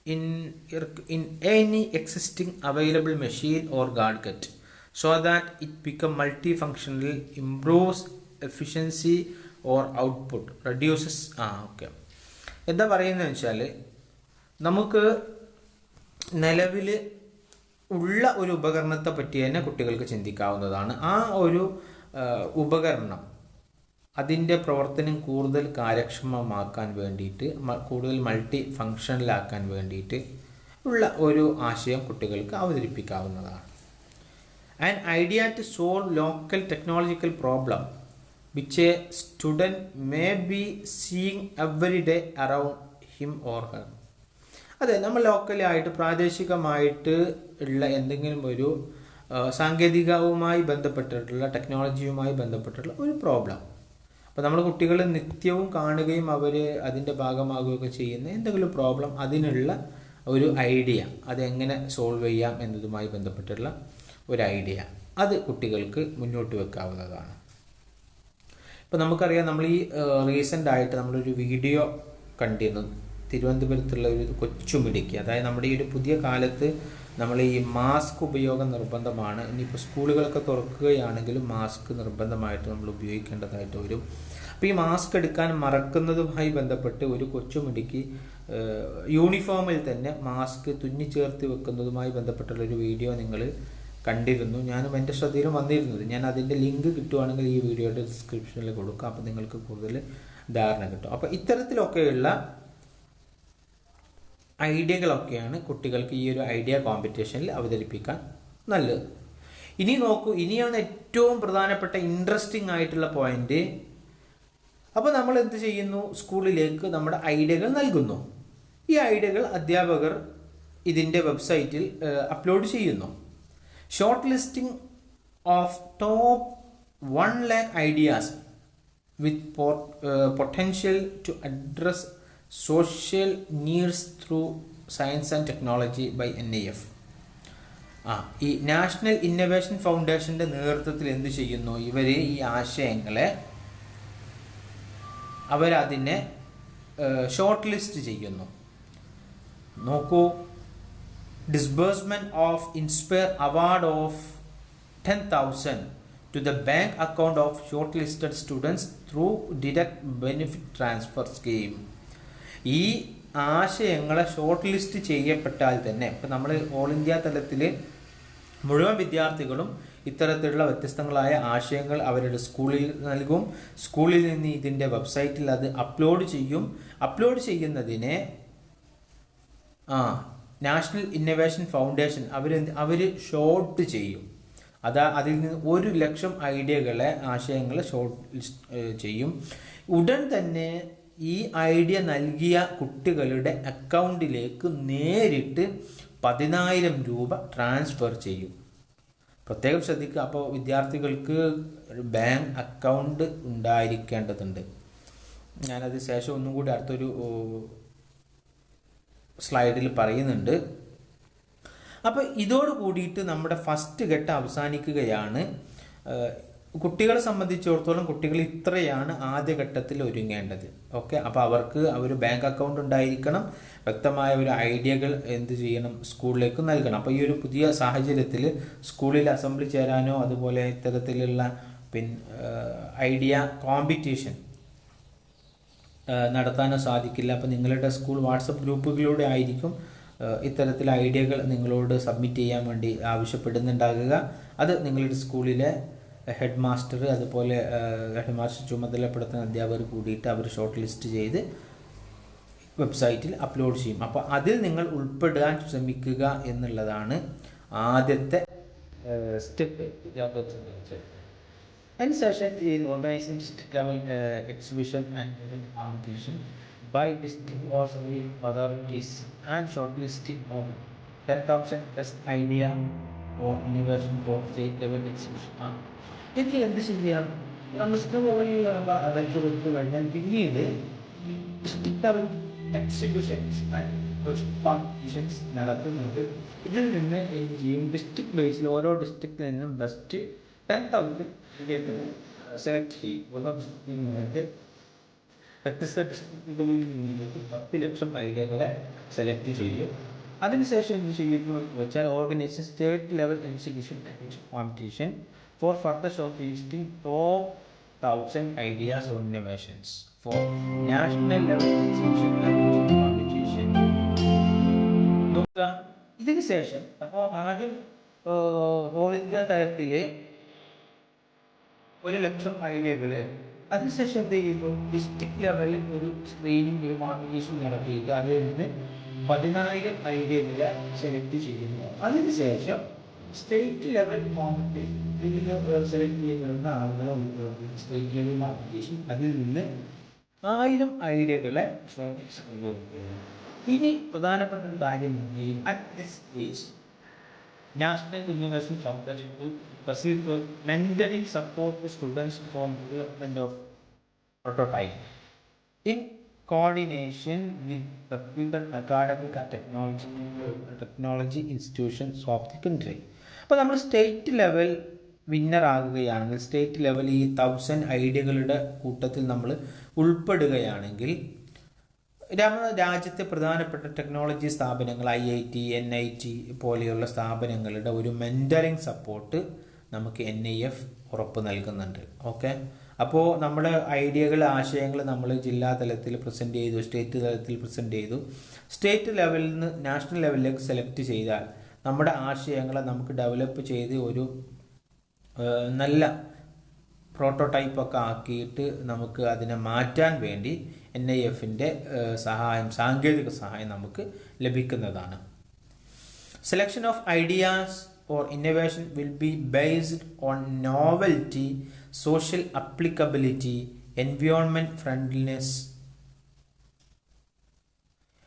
in any existing available machine or gadget so that it become multifunctional, improves efficiency or output, reduces എന്താ പറയുന്നത് വെച്ചാൽ, നമുക്ക് നിലവിൽ ഉള്ള ഒരു ഉപകരണത്തെ പറ്റി തന്നെ കുട്ടികൾക്ക് ചിന്തിക്കാവുന്നതാണ്. ആ ഒരു ഉപകരണം അതിൻ്റെ പ്രവർത്തനം കൂടുതൽ കാര്യക്ഷമമാക്കാൻ വേണ്ടിയിട്ട്, കൂടുതൽ മൾട്ടി ഫങ്ഷണലാക്കാൻ വേണ്ടിയിട്ട് ഉള്ള ഒരു ആശയം കുട്ടികൾക്ക് അവതരിപ്പിക്കാവുന്നതാണ്. An idea to solve local technological problem which a student may be seeing every day around him or her. അതെ, നമ്മൾ ലോക്കലായിട്ട് പ്രാദേശികമായിട്ട് ഉള്ള എന്തെങ്കിലും ഒരു സാങ്കേതികവുമായി ബന്ധപ്പെട്ടിട്ടുള്ള ടെക്നോളജിയുമായി ബന്ധപ്പെട്ടിട്ടുള്ള ഒരു പ്രോബ്ലം, അപ്പോൾ നമ്മൾ കുട്ടികൾ നിത്യവും കാണുകയും അവർ അതിൻ്റെ ഭാഗമാകുകയൊക്കെ ചെയ്യുന്ന എന്തെങ്കിലും പ്രോബ്ലം, അതിനുള്ള ഒരു ഐഡിയ, അതെങ്ങനെ സോൾവ് ചെയ്യാം എന്നതുമായി ബന്ധപ്പെട്ടുള്ള ഒരു ഐഡിയ, അത് കുട്ടികൾക്ക് മുന്നോട്ട് വെക്കാവുന്നതാണ്. ഇപ്പോൾ നമുക്കറിയാം, നമ്മൾ ഈ റീസെൻ്റായിട്ട് നമ്മളൊരു വീഡിയോ കണ്ടിരുന്നു. തിരുവനന്തപുരത്തുള്ള ഒരു കൊച്ചുമിടുക്കി, അതായത് നമ്മുടെ ഈ ഒരു പുതിയ കാലത്ത് നമ്മൾ ഈ മാസ്ക് ഉപയോഗം നിർബന്ധമാണ്. ഇനിയിപ്പോൾ സ്കൂളുകളൊക്കെ തുറക്കുകയാണെങ്കിലും മാസ്ക് നിർബന്ധമായിട്ട് നമ്മൾ ഉപയോഗിക്കേണ്ടതായിട്ട് വരും. അപ്പോൾ ഈ മാസ്ക് എടുക്കാൻ മറക്കുന്നതുമായി ബന്ധപ്പെട്ട് ഒരു കൊച്ചുമിടുക്കി യൂണിഫോമിൽ തന്നെ മാസ്ക് തുന്നിച്ചേർത്ത് വെക്കുന്നതുമായി ബന്ധപ്പെട്ടുള്ളൊരു വീഡിയോ നിങ്ങൾ കണ്ടിരുന്നു. ഞാനും എൻ്റെ ശ്രദ്ധയിലും വന്നിരുന്നത്. ഞാൻ അതിൻ്റെ ലിങ്ക് കിട്ടുവാണെങ്കിൽ ഈ വീഡിയോയുടെ ഡിസ്ക്രിപ്ഷനിൽ കൊടുക്കാം, അപ്പോൾ നിങ്ങൾക്ക് കൂടുതൽ ധാരണ കിട്ടും. അപ്പോൾ ഇത്തരത്തിലൊക്കെയുള്ള ഐഡിയകളൊക്കെയാണ് കുട്ടികൾക്ക് ഈ ഒരു ഐഡിയ കോമ്പറ്റീഷനിൽ അവതരിപ്പിക്കാൻ നല്ലത്. ഇനി നോക്കൂ, ഇനിയാണ് ഏറ്റവും പ്രധാനപ്പെട്ട ഇൻട്രസ്റ്റിംഗ് ആയിട്ടുള്ള പോയിന്റ്. അപ്പോൾ നമ്മൾ എന്ത് ചെയ്യുന്നു? സ്കൂളിലേക്ക് നമ്മുടെ ഐഡിയകൾ നൽകുന്നു. ഈ ഐഡിയകൾ അധ്യാപകർ ഇതിൻ്റെ വെബ്സൈറ്റിൽ അപ്ലോഡ് ചെയ്യുന്നു. Short listing of top 1 lakh ideas with potential to address social needs through science and technology by NIF. ഈ നാഷണൽ ഇന്നൊവേഷൻ ഫൗണ്ടേഷൻ്റെ നേതൃത്വത്തിൽ എന്ത് ചെയ്യുന്നു? ഇവർ ഈ ആശയങ്ങളെ അവരതിനെ ഷോർട്ട് ലിസ്റ്റ് ചെയ്യുന്നു. നോക്കൂ, disbursement of inspire award of 10,000 to the bank account of shortlisted students through direct benefit transfer scheme. ഈ ആശയങ്ങളെ ഷോർട്ട് ലിസ്റ്റ് ചെയ്യപ്പെട്ടാൽ തന്നെ, ഇപ്പം നമ്മൾ ഓൾ ഇന്ത്യ തലത്തിൽ മുഴുവൻ വിദ്യാർത്ഥികളും ഇത്തരത്തിലുള്ള വ്യത്യസ്തങ്ങളായ ആശയങ്ങൾ അവരുടെ സ്കൂളിൽ നൽകും. സ്കൂളിൽ നിന്ന് ഇതിൻ്റെ വെബ്സൈറ്റിൽ അത് അപ്ലോഡ് ചെയ്യും. അപ്ലോഡ് ചെയ്യുന്നതിനെ നാഷണൽ ഇന്നൊവേഷൻ ഫൗണ്ടേഷൻ അവർ ഷോർട്ട് ചെയ്യും. അതിൽ നിന്ന് 1 ലക്ഷം ഐഡിയകളെ, ആശയങ്ങളെ ഷോർട്ട് ലിസ്റ്റ് ചെയ്യും. ഉടൻ തന്നെ ഈ ഐഡിയ നൽകിയ കുട്ടികളുടെ അക്കൗണ്ടിലേക്ക് നേരിട്ട് 10,000 രൂപ ട്രാൻസ്ഫർ ചെയ്യും. പ്രത്യേകം ശ്രദ്ധിക്കുക. അപ്പോൾ വിദ്യാർത്ഥികൾക്ക് ബാങ്ക് അക്കൗണ്ട് ഉണ്ടായിരിക്കേണ്ടതുണ്ട്. ഞാനത് ശേഷം ഒന്നും കൂടി അടുത്തൊരു സ്ലൈഡിൽ പറയുന്നുണ്ട്. അപ്പോൾ ഇതോട് കൂടിയിട്ട് നമ്മുടെ ഫസ്റ്റ് ഘട്ടം അവസാനിക്കുകയാണ്. കുട്ടികളെ സംബന്ധിച്ചിടത്തോളം കുട്ടികൾ ഇത്രയാണ് ആദ്യഘട്ടത്തിൽ ഒരുങ്ങേണ്ടത്. ഓക്കെ, അപ്പോൾ അവർക്ക് ഒരു ബാങ്ക് അക്കൗണ്ട് ഉണ്ടായിരിക്കണം, വ്യക്തമായ ഒരു ഐഡിയകൾ എന്ത് ചെയ്യണം, സ്കൂളിലേക്ക് നൽകണം. അപ്പോൾ ഈ ഒരു പുതിയ സാഹചര്യത്തിൽ സ്കൂളിൽ അസംബ്ലി ചേരാനോ അതുപോലെ ഇത്തരത്തിലുള്ള ഐഡിയ കോമ്പറ്റീഷൻ നടത്താനോ സാധിക്കില്ല. അപ്പോൾ നിങ്ങളുടെ സ്കൂൾ വാട്സപ്പ് ഗ്രൂപ്പുകളിലൂടെ ആയിരിക്കും ഇത്തരത്തിൽ ഐഡിയകൾ നിങ്ങളോട് സബ്മിറ്റ് ചെയ്യാൻ വേണ്ടി ആവശ്യപ്പെടുന്നുണ്ടാകുക. അത് നിങ്ങളുടെ സ്കൂളിലെ ഹെഡ് മാസ്റ്റർ, അതുപോലെ ഹെഡ് മാസ്റ്റർ ചുമതലപ്പെടുത്തുന്ന അധ്യാപകർ കൂടിയിട്ട് അവർ ഷോർട്ട് ലിസ്റ്റ് ചെയ്ത് വെബ്സൈറ്റിൽ അപ്ലോഡ് ചെയ്യും. അപ്പോൾ അതിൽ നിങ്ങൾ ഉൾപ്പെടാൻ ശ്രമിക്കുക എന്നുള്ളതാണ് ആദ്യത്തെ സ്റ്റെപ്പ്. അതിനുശേഷം ഈ organising district level exhibition and competition by district authorities and shortlisting of 10,000 best idea or innovation for state level exhibition. ഇത് എന്ത് ശരിയാണ്? നമുക്ക് അതൊക്കെ കൊടുത്തു കഴിഞ്ഞാൽ പിന്നീട് ഡിസ്ട്രിക്ട് ലെവൽ എക്സിബിഷൻസ് കോമ്പറ്റീഷൻസ് നടത്തുന്നത്. ഇതിൽ നിന്ന് ഡിസ്ട്രിക്ട് ബേസിൽ ഓരോ ഡിസ്ട്രിക്റ്റിൽ നിന്നും ബെസ്റ്റ് 10,000 സെലക്ട് ചെയ്യും. വ്യത്യസ്ത ഡിസ്ട്രിക്റ്റുകളിൽ നിന്നിലേക്ക് 10 ലക്ഷം ഐഡിയകളെ സെലക്ട് ചെയ്യും. അതിനുശേഷം എന്ത് ചെയ്യുന്നു വെച്ചാൽ organise state level exhibition competition for further short listing top 1,000 ideas or innovations for national level exhibition competition. ഇതിന് ശേഷം അപ്പോൾ ആദ്യം ഓൾ ഇന്ത്യ തലത്തിലെ 1 ലക്ഷം ഐഡിയകളെ, അതിനുശേഷം എന്ത് ചെയ്യുമ്പോൾ ഡിസ്ട്രിക്ട് ലെവലിൽ ഒരു സ്ക്രീനിങ് കോമ്പറ്റീഷൻ നടത്തിയിട്ട് അതിൽ നിന്ന് 10,000 ഐഡിയകളെ സെലക്ട് ചെയ്യുന്നു. അതിനുശേഷം സ്റ്റേറ്റ് ലെവൽ കോമ്പറ്റീഷൻ സെലക്ട് ചെയ്യുന്ന ആളുകളെ സ്റ്റേറ്റ് ലെവൽ കോമ്പറ്റീഷൻ അതിൽ നിന്ന് 1000 ഐഡിയകളെ ഇനി പ്രധാനപ്പെട്ട ഒരു കാര്യം at this age national university foundation proceed to mentally support the students from development of prototype in coordination with the reputed academic and technology institutions of the country. അപ്പോൾ നമ്മൾ state level winner ആകുകയാണെങ്കിൽ, state level ഈ 1000 ഐഡിയകളുടെ കൂട്ടത്തിൽ നമ്മൾ ഉൾപ്പെടുകയാണെങ്കിൽ നമ്മുടെ രാജ്യത്തെ പ്രധാനപ്പെട്ട technology സ്ഥാപനങ്ങൾ IIT NIT പോലെയുള്ള സ്ഥാപനങ്ങളുടെ ഒരു മെൻറ്ററിങ് സപ്പോർട്ട് നമുക്ക് NIF ഉറപ്പ് നൽകുന്നുണ്ട്. ഓക്കെ, അപ്പോൾ നമ്മുടെ ഐഡിയകൾ, ആശയങ്ങൾ നമ്മൾ ജില്ലാ തലത്തിൽ പ്രസൻറ്റ് ചെയ്തു, സ്റ്റേറ്റ് തലത്തിൽ പ്രസൻറ്റ് ചെയ്തു. സ്റ്റേറ്റ് ലെവലിൽ നിന്ന് നാഷണൽ ലെവലിലേക്ക് സെലക്ട് ചെയ്താൽ നമ്മുടെ ആശയങ്ങളെ നമുക്ക് ഡെവലപ്പ് ചെയ്ത് ഒരു നല്ല പ്രോട്ടോടൈപ്പൊക്കെ ആക്കിയിട്ട് നമുക്ക് അതിനെ മാറ്റാൻ വേണ്ടി NIFൻ്റെ സഹായം, സാങ്കേതിക സഹായം നമുക്ക് ലഭിക്കുന്നതാണ്. Selection of ideas or innovation will be based on novelty, social applicability, environment friendliness,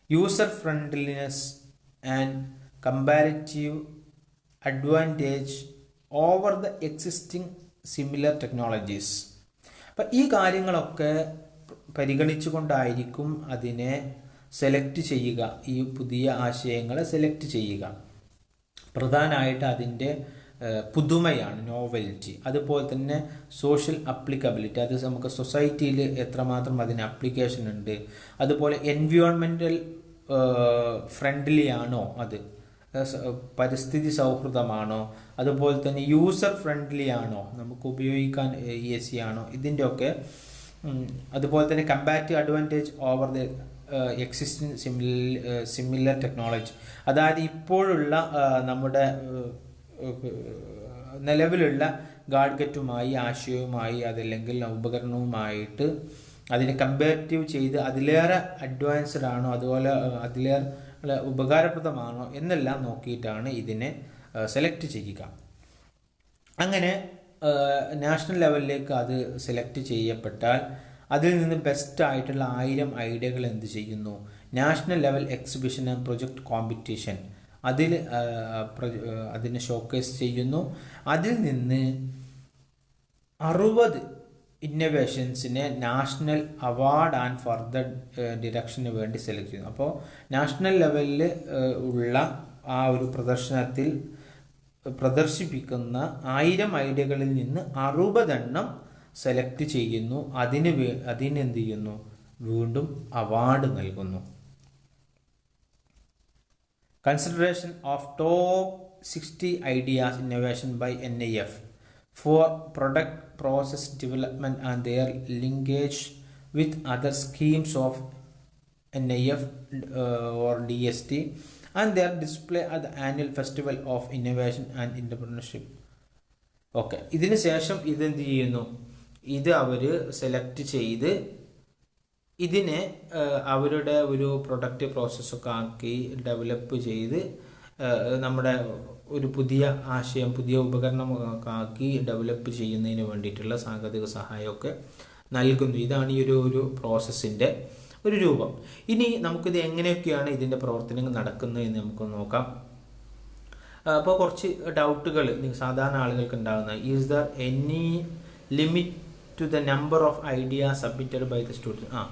user friendliness and comparative advantage over the existing similar technologies. അപ്പം ഈ കാര്യങ്ങളൊക്കെ പരിഗണിച്ചുകൊണ്ടായിരിക്കും അതിനെ സെലക്ട് ചെയ്യുക, ഈ പുതിയ ആശയങ്ങളെ സെലക്ട് ചെയ്യുക. പ്രധാനമായിട്ട് അതിൻ്റെ പുതുമയാണ്, നോവൽറ്റി. അതുപോലെ തന്നെ സോഷ്യൽ അപ്ലിക്കബിലിറ്റി, അത് നമുക്ക് സൊസൈറ്റിയിൽ എത്രമാത്രം അതിന് അപ്ലിക്കേഷൻ ഉണ്ട്. അതുപോലെ എൻവയോൺമെൻറ്റൽ ഫ്രണ്ട്ലി ആണോ, അത് പരിസ്ഥിതി സൗഹൃദമാണോ, അതുപോലെ തന്നെ യൂസർ ഫ്രണ്ട്ലി ആണോ, നമുക്ക് ഉപയോഗിക്കാൻ ഈസി ആണോ, ഇതിൻ്റെയൊക്കെ. അതുപോലെ തന്നെ comparative advantage over the existing similar technology, അതായത് ഇപ്പോഴുള്ള നമ്മുടെ നിലവിലുള്ള ഗാഡ്ഗറ്റുമായി, ആശയവുമായി, അതല്ലെങ്കിൽ ഉപകരണവുമായിട്ട് അതിനെ കമ്പാരിറ്റീവ് ചെയ്ത് അതിലേറെ അഡ്വാൻസ്ഡ് ആണോ, അതുപോലെ അതിലേറെ ഉപകാരപ്രദമാണോ എന്നെല്ലാം നോക്കിയിട്ടാണ് ഇതിനെ സെലക്ട് ചെയ്യുക. അങ്ങനെ നാഷണൽ ലെവലിലേക്ക് അത് സെലക്ട് ചെയ്യപ്പെട്ടാൽ അതിൽ നിന്ന് ബെസ്റ്റ് ആയിട്ടുള്ള 1000 ഐഡിയകൾ എന്ത് ചെയ്യുന്നു, national level exhibition and project competition അതിനെ ഷോക്കേസ് ചെയ്യുന്നു. അതിൽ നിന്ന് 60 ഇന്നോവേഷൻസിനെ നാഷണൽ അവാർഡ് ആൻഡ് ഫർദർ ഡിറക്ഷന് വേണ്ടി സെലക്ട് ചെയ്യുന്നു. അപ്പോൾ നാഷണൽ ലെവലിൽ ഉള്ള ആ ഒരു പ്രദർശനത്തിൽ പ്രദർശിപ്പിക്കുന്ന 1000 ഐഡിയകളിൽ നിന്ന് 60 എണ്ണം സെലക്ട് ചെയ്യുന്നു. അതിനെന്ത് ചെയ്യുന്നു, വീണ്ടും അവാർഡ് നൽകുന്നു. Consideration of top 60 ideas innovation by NIF for product process development and their linkage with other schemes of NIF or DST and their display at the annual festival of innovation and entrepreneurship. Okay, ഇതിന് ശേഷം ഇതെന്ത് ചെയ്യുന്നു, ഇത് അവർ select ചെയ്ത് ഇതിനെ അവരുടെ ഒരു product പ്രോസസ്സൊക്കെ ആക്കി ഡെവലപ്പ് ചെയ്ത് നമ്മുടെ ഒരു പുതിയ ആശയം, പുതിയ ഉപകരണമൊക്കെ ആക്കി ഡെവലപ്പ് ചെയ്യുന്നതിന് വേണ്ടിയിട്ടുള്ള സാങ്കേതിക സഹായമൊക്കെ നൽകുന്നു. ഇതാണ് ഈ ഒരു പ്രോസസ്സിൻ്റെ ഒരു രൂപം. ഇനി നമുക്കിത് എങ്ങനെയൊക്കെയാണ് ഇതിൻ്റെ പ്രവർത്തനങ്ങൾ നടക്കുന്നത് എന്ന് നമുക്ക് നോക്കാം. അപ്പോൾ കുറച്ച് ഡൗട്ടുകൾ സാധാരണ ആളുകൾക്ക് ഉണ്ടാകുന്നത്, is there any limit to the number of idea submitted by the students?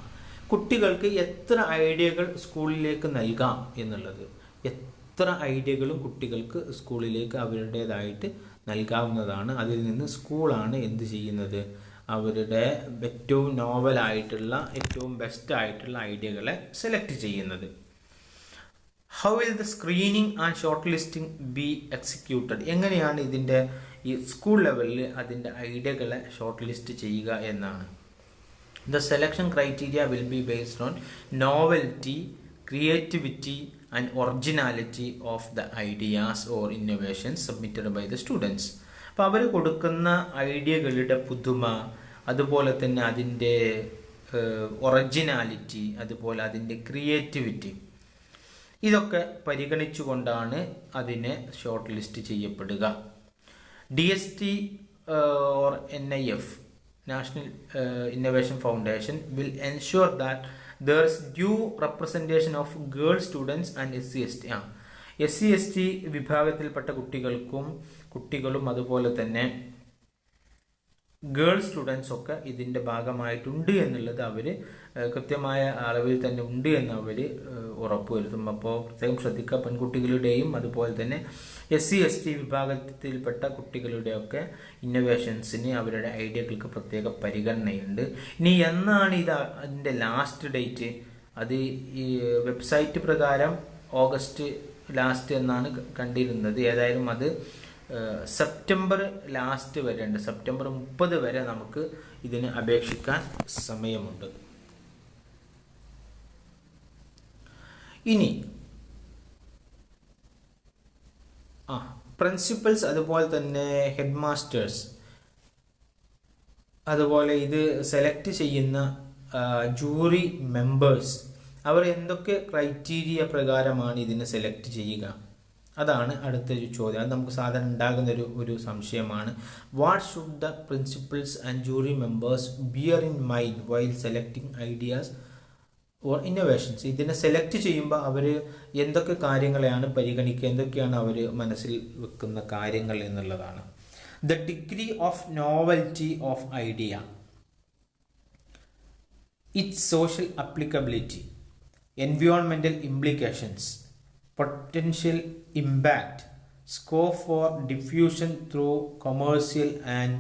കുട്ടികൾക്ക് എത്ര ഐഡിയകൾ സ്കൂളിലേക്ക് നൽകാം എന്നുള്ളത്. എത്ര ഐഡിയകളും കുട്ടികൾക്ക് സ്കൂളിലേക്ക് അവരുടേതായിട്ട് നൽകാവുന്നതാണ്. അതിൽ നിന്ന് സ്കൂളാണ് എന്ത് ചെയ്യുന്നത്, അവരുടെ ഏറ്റവും നോവലായിട്ടുള്ള, ഏറ്റവും ബെസ്റ്റ് ആയിട്ടുള്ള ഐഡിയകളെ സെലക്ട് ചെയ്യുന്നത്. How will the screening and short listing be executed? എങ്ങനെയാണ് ഇതിൻ്റെ ഈ സ്കൂൾ ലെവലിൽ അതിൻ്റെ ഐഡിയകളെ ഷോർട്ട് ലിസ്റ്റ് ചെയ്യുക എന്നാണ്. The selection criteria will be based on novelty, creativity and originality of the ideas or innovations submitted by the students. അപ്പോൾ അവർ കൊടുക്കുന്ന ഐഡിയകളുടെ പുതുമ, അതുപോലെ തന്നെ അതിൻ്റെ ഒറിജിനാലിറ്റി, അതുപോലെ അതിൻ്റെ ക്രിയേറ്റിവിറ്റി, ഇതൊക്കെ പരിഗണിച്ചുകൊണ്ടാണ് അതിനെ ഷോർട്ട് ലിസ്റ്റ് ചെയ്യപ്പെടുക. DST or NIF, National Innovation Foundation, will ensure that there is due representation of girl students and SC/ST. SC/ST വിഭാഗത്തിൽപ്പെട്ട കുട്ടികളും അതുപോലെ തന്നെ ഗേൾ സ്റ്റുഡൻസ് ഒക്കെ ഇതിൻ്റെ ഭാഗമായിട്ടുണ്ട് എന്നുള്ളത് അവർ കൃത്യമായ അളവിൽ തന്നെ ഉണ്ട് എന്ന് അവർ ഉറപ്പുവരുത്തും. അപ്പോൾ പ്രത്യേകം ശ്രദ്ധിക്കുക, പെൺകുട്ടികളുടെയും അതുപോലെ തന്നെ SC/ST വിഭാഗത്തിൽപ്പെട്ട കുട്ടികളുടെയൊക്കെ ഇന്നോവേഷൻസിന് അവരുടെ ഐഡിയകൾക്ക് പ്രത്യേക പരിഗണനയുണ്ട്. ഇനി എന്നാണ് അതിൻ്റെ ലാസ്റ്റ് ഡേറ്റ്? അത് ഈ വെബ്സൈറ്റ് പ്രകാരം ഓഗസ്റ്റ് ലാസ്റ്റ് എന്നാണ് കണ്ടിരുന്നത്. ഏതായാലും അത് സെപ്റ്റംബർ ലാസ്റ്റ് വരെ ഉണ്ട്. സെപ്റ്റംബർ 30 വരെ നമുക്ക് ഇതിന് അപേക്ഷിക്കാൻ സമയമുണ്ട്. ഇനി പ്രിൻസിപ്പൽസ് അതുപോലെ തന്നെ ഹെഡ് മാസ്റ്റേഴ്സ് അതുപോലെ ഇത് സെലക്ട് ചെയ്യുന്ന ജൂറി മെമ്പേഴ്സ് അവർ എന്തൊക്കെ ക്രൈറ്റീരിയ പ്രകാരമാണ് ഇതിനെ സെലക്ട് ചെയ്യുക? അതാണ് അടുത്തൊരു ചോദ്യം. അത് നമുക്ക് സാധാരണ ഉണ്ടാകുന്ന ഒരു സംശയമാണ്. What should the principals and jury members bear in mind while selecting ideas or innovations? ഇതിനെ സെലക്ട് ചെയ്യുമ്പോൾ അവർ എന്തൊക്കെ കാര്യങ്ങളെയാണ് പരിഗണിക്കുക, എന്തൊക്കെയാണ് അവർ മനസ്സിൽ വെക്കുന്ന കാര്യങ്ങൾ എന്നുള്ളതാണ്. The degree of novelty of idea, it's social applicability, environmental implications, potential impact, scope for diffusion through commercial and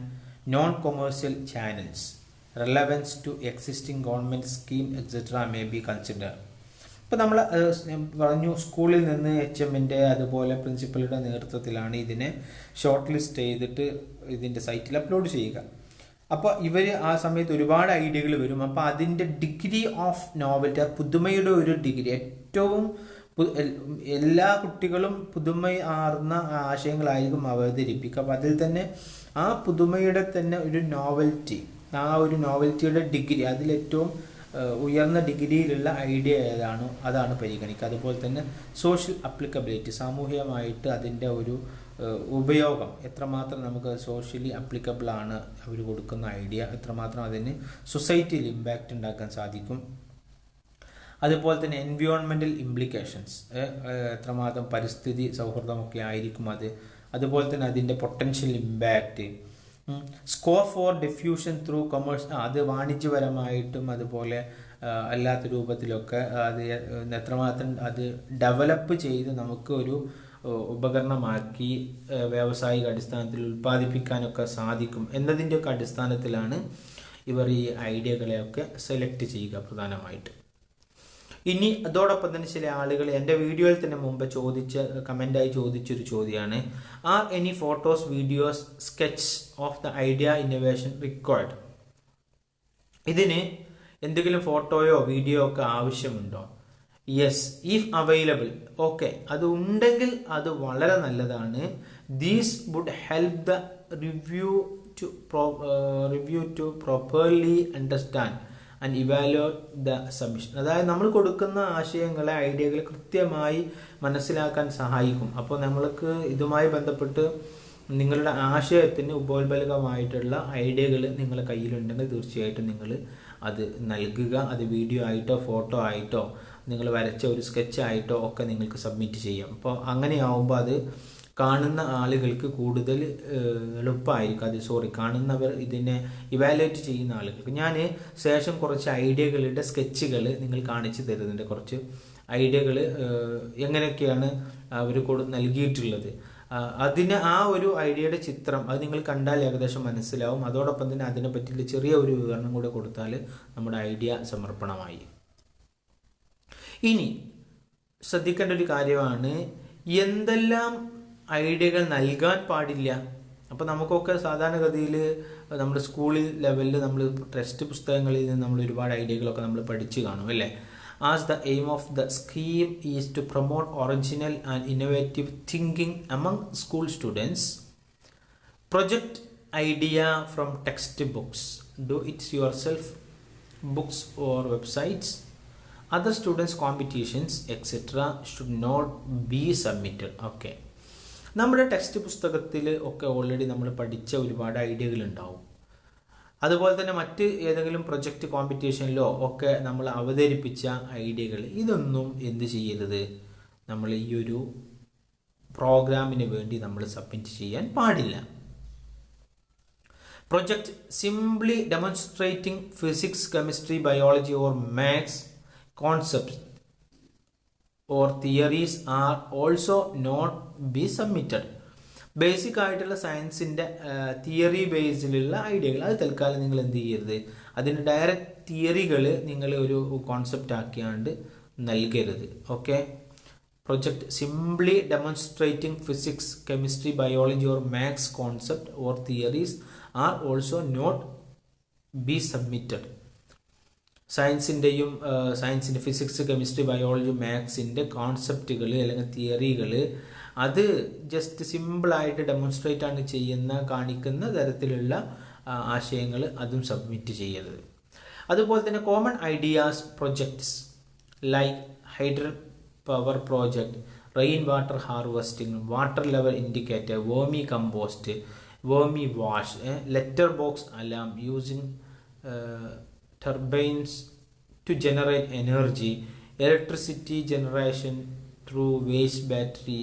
non-commercial channels, relevance to existing government scheme etc. may be considered. ഇപ്പോൾ നമ്മൾ പറഞ്ഞു സ്കൂളിൽ നിന്ന് HMൻ്റെ അതുപോലെ പ്രിൻസിപ്പലുടെ നേതൃത്വത്തിലാണ് ഇതിനെ ഷോർട്ട് ലിസ്റ്റ് ചെയ്തിട്ട് ഇതിൻ്റെ സൈറ്റിൽ അപ്ലോഡ് ചെയ്യുക. അപ്പോൾ ഇവർ ആ സമയത്ത് ഒരുപാട് ഐഡിയകൾ വരും. അപ്പോൾ അതിൻ്റെ ഡിഗ്രി ഓഫ് നോവൽറ്റി, ആ പുതുമയുടെ ഒരു ഡിഗ്രി, ഏറ്റവും എല്ലാ കുട്ടികളും പുതുമയാർന്ന ആശയങ്ങളായിരിക്കും അവതരിപ്പിക്കുക. അപ്പം അതിൽ തന്നെ ആ പുതുമയുടെ തന്നെ ഒരു നോവൽറ്റി, ആ ഒരു നോവൽറ്റിയുടെ ഡിഗ്രി, അതിലേറ്റവും ഉയർന്ന ഡിഗ്രിയിലുള്ള ഐഡിയ ഏതാണോ അതാണ് പരിഗണിക്കുക. അതുപോലെ തന്നെ സോഷ്യൽ അപ്ലിക്കബിലിറ്റി, സാമൂഹികമായിട്ട് അതിൻ്റെ ഒരു ഉപയോഗം എത്രമാത്രം നമുക്ക് സോഷ്യലി അപ്ലിക്കബിൾ ആണ് അവർ കൊടുക്കുന്ന ഐഡിയ, എത്രമാത്രം അതിന് സൊസൈറ്റിയിൽ ഇമ്പാക്റ്റ് ഉണ്ടാക്കാൻ സാധിക്കും. അതുപോലെ തന്നെ എൻവയോൺമെൻറ്റൽ ഇംപ്ലിക്കേഷൻസ്, എത്രമാത്രം പരിസ്ഥിതി സൗഹൃദമൊക്കെ ആയിരിക്കും അത്. അതുപോലെ തന്നെ അതിൻ്റെ potential impact, scope for diffusion through commerce, അത് വാണിജ്യപരമായിട്ടും അതുപോലെ അല്ലാത്ത രൂപത്തിലൊക്കെ അത് എത്രമാത്രം അത് ഡെവലപ്പ് ചെയ്ത് നമുക്ക് ഒരു ഉപകരണമാക്കി വ്യാവസായിക അടിസ്ഥാനത്തിൽ ഉൽപ്പാദിപ്പിക്കാനൊക്കെ സാധിക്കും എന്നതിൻ്റെയൊക്കെ അടിസ്ഥാനത്തിലാണ് ഇവർ ഈ ഐഡിയകളെയൊക്കെ സെലക്ട് ചെയ്യുക പ്രധാനമായിട്ട്. ഇനി അതോടൊപ്പം തന്നെ ചില ആളുകൾ എൻ്റെ വീഡിയോയിൽ തന്നെ മുമ്പ് കമൻ്റായി ചോദിച്ചൊരു ചോദ്യമാണ്, are any photos videos sketch of the idea innovation required? ഇതിന് എന്തെങ്കിലും ഫോട്ടോയോ വീഡിയോ ഒക്കെ ആവശ്യമുണ്ടോ? Yes, if available. ഓക്കെ, അത് ഉണ്ടെങ്കിൽ അത് വളരെ നല്ലതാണ്. These would help the review to properly understand and evaluate the submission. അതായത് നമ്മൾ കൊടുക്കുന്ന ആശയങ്ങളെ, ഐഡിയകളെ കൃത്യമായി മനസ്സിലാക്കാൻ സഹായിക്കും. അപ്പോൾ നമ്മൾക്ക് ഇതുമായി ബന്ധപ്പെട്ട് നിങ്ങളുടെ ആശയത്തിന് ഉപോത്ബലകമായിട്ടുള്ള ഐഡിയകൾ നിങ്ങളുടെ കയ്യിലുണ്ടെങ്കിൽ തീർച്ചയായിട്ടും നിങ്ങൾ അത് നൽകുക. അത് വീഡിയോ ആയിട്ടോ ഫോട്ടോ ആയിട്ടോ നിങ്ങൾ വരച്ച ഒരു സ്കെച്ച് ആയിട്ടോ ഒക്കെ നിങ്ങൾക്ക് സബ്മിറ്റ് ചെയ്യാം. അപ്പോൾ അങ്ങനെയാവുമ്പോൾ അത് കാണുന്ന ആളുകൾക്ക് കൂടുതൽ എളുപ്പമായിരിക്കും. കാണുന്നവർ ഇതിനെ ഇവാലുവേറ്റ് ചെയ്യുന്ന ആളുകൾക്ക്. ഞാൻ ശേഷം കുറച്ച് ഐഡിയകളുടെ സ്കെച്ചുകൾ നിങ്ങൾ കാണിച്ചു തരുന്നുണ്ട്. കുറച്ച് ഐഡിയകൾ എങ്ങനെയൊക്കെയാണ് അവർ നൽകിയിട്ടുള്ളത്. അതിന് ആ ഒരു ഐഡിയയുടെ ചിത്രം അത് നിങ്ങൾ കണ്ടാൽ ഏകദേശം മനസ്സിലാവും. അതോടൊപ്പം തന്നെ അതിനെ പറ്റിയുള്ള ചെറിയ ഒരു വിവരണം കൂടെ കൊടുത്താൽ നമ്മുടെ ഐഡിയ സമർപ്പണമായി. ഇനി ശ്രദ്ധിക്കേണ്ട ഒരു കാര്യമാണ്, എന്തെല്ലാം ഐഡിയകൾ നൽകാൻ പാടില്ല. അപ്പോൾ നമുക്കൊക്കെ സാധാരണഗതിയിൽ നമ്മുടെ സ്കൂളിൽ ലെവലിൽ നമ്മൾ ടെക്സ്റ്റ് പുസ്തകങ്ങളിൽ നിന്ന് നമ്മൾ ഒരുപാട് ഐഡിയകളൊക്കെ നമ്മൾ പഠിച്ചു കാണും അല്ലേ. As the aim of the scheme is to promote original and innovative thinking among school students, project idea from textbooks, do it yourself books or websites, other students competitions etc. should not be submitted. Okay, നമ്മുടെ text പുസ്തകത്തിൽ ഒക്കെ already നമ്മൾ പഠിച്ച ഒരുപാട് ഐഡിയകൾ ഉണ്ടാവും. അതുപോലെ തന്നെ മറ്റ് ഏതെങ്കിലും പ്രൊജക്റ്റ് കോമ്പറ്റീഷനിലോ ഒക്കെ നമ്മൾ അവതരിപ്പിച്ച ഐഡിയകൾ ഇതൊന്നും എന്ത് ചെയ്യരുത്, നമ്മൾ ഈ ഒരു പ്രോഗ്രാമിന് വേണ്ടി നമ്മൾ സബ്മിറ്റ് ചെയ്യാൻ പാടില്ല. Project simply demonstrating physics, chemistry, biology or maths concepts or theories are also not be submitted. Basic ആയിട്ടുള്ള സയൻസിൻ്റെ തിയറി ബേസിലുള്ള ഐഡിയകൾ അത് തൽക്കാലം നിങ്ങൾ എന്ത് ചെയ്യരുത്, അതിന് ഡയറക്റ്റ് തിയറികൾ നിങ്ങൾ ഒരു കോൺസെപ്റ്റ് ആക്കിയാണ്ട് നൽകരുത്. Okay, project simply demonstrating physics, chemistry, biology or maths concept or theories are also not be submitted. സയൻസിൻ്റെ ഫിസിക്സ്, കെമിസ്ട്രി, ബയോളജി, മാത്സിൻ്റെ കോൺസെപ്റ്റുകൾ അല്ലെങ്കിൽ തിയറികൾ അത് ജസ്റ്റ് സിമ്പിളായിട്ട് ഡെമോൺസ്ട്രേറ്റ് ആണ് കാണിക്കുന്ന തരത്തിലുള്ള ആശയങ്ങൾ അതും സബ്മിറ്റ് ചെയ്യരുത്. അതുപോലെ തന്നെ common ideas projects like hydel power project, rain water harvesting, water level indicator, vermicompost, vermiwash, letter box alarm, using turbines to generate energy, electricity generation through waste battery.